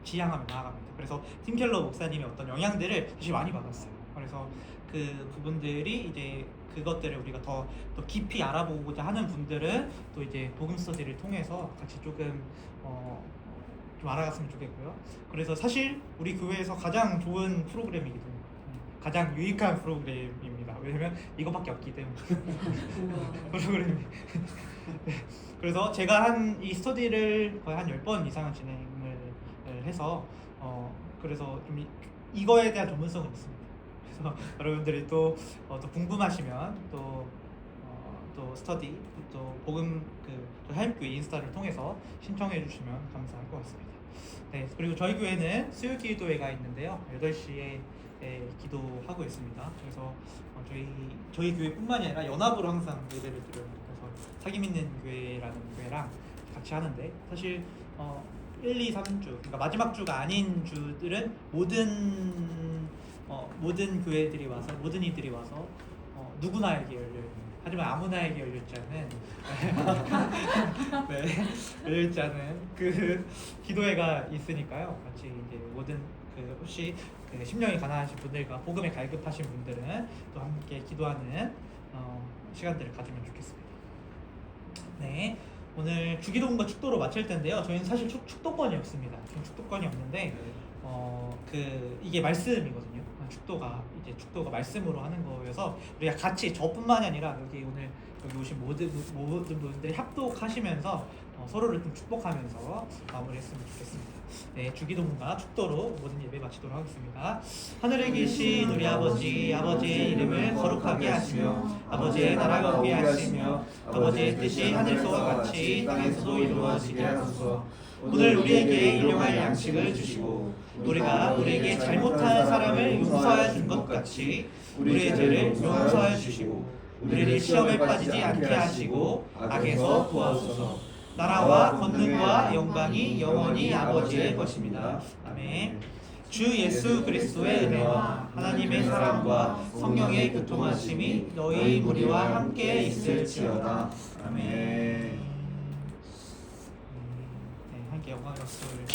지향하며 나아갑니다. 그래서 팀 켈러 목사님의 어떤 영향들을 사실 많이 받았어요. 그래서 그 부분들이 이제 그것들을 우리가 더 깊이 알아보고자 하는 분들은 또 이제 복음 스터디를 통해서 같이 조금 좀 알아갔으면 좋겠고요. 그래서 사실 우리 교회에서 가장 좋은 프로그램이기도 해요. 가장 유익한 프로그램입니다. 왜냐면 이거밖에 없기 때문에. 프로그램이. 그래서 제가 한 이 스터디를 거의 한 10번 이상은 진행을 해서 그래서 좀 이거에 대한 전문성은 있습니다. 그래서 여러분들이 또 궁금하시면 또 스터디 또 복음 그 하임교회 인스타를 통해서 신청해 주시면 감사할 것 같습니다. 네, 그리고 저희 교회는 수요 기도회가 있는데요. 8시에 기도하고 있습니다. 그래서 저희 교회뿐만이 아니라 연합으로 항상 예배를 드려요. 그래서 사귐 있는 교회라는 교회랑 같이 하는데 사실 1, 2, 3주 그러니까 마지막 주가 아닌 주들은 모든 교회들이 와서 모든 이들이 와서 누구나에게 열려있는 하지만 아무나에게 열려있지 않은 네, 열려있지 않은 그 기도회가 있으니까요. 같이 이제 모든 혹시 심령이 가난하신 분들과 복음에 갈급하신 분들은 또 함께 기도하는 시간들을 가지면 좋겠습니다. 네, 오늘 주기도문과 축도로 마칠 텐데요. 저희는 사실 축도권이 없습니다. 지금 축도권이 없는데 이게 말씀이거든요. 축도가 말씀으로 하는 거여서 우리가 같이 저뿐만이 아니라 여기 오신 모든 분들이 협동하시면서 서로를 좀 축복하면서 마무리했으면 좋겠습니다. 네, 주기도문과 축도로 모든 예배 마치도록 하겠습니다. 하늘에 계신 우리 아버지의 이름을 거룩하게 하시며 아버지의 나라가 오게 하시며 아버지의 뜻이 하늘에서와 같이 땅에서도 이루어지게 하소서. 오늘 우리에게 일용할 양식을 주시고 우리가 우리에게 잘못한 사람을 용서하여 준 것 같이 우리의 죄를 용서하여 주시고 우리를 시험에 빠지지 않게 하시고 악에서 구하소서. 나라와 권능과 영광이 영원히 아버지의 것입니다. 아멘. 주 예수 그리스도의 은혜와 하나님의 사랑과 성령의 교통하심이 너희 무리와 함께 있을지어다. 아멘. 네, 함께 영광의 박수를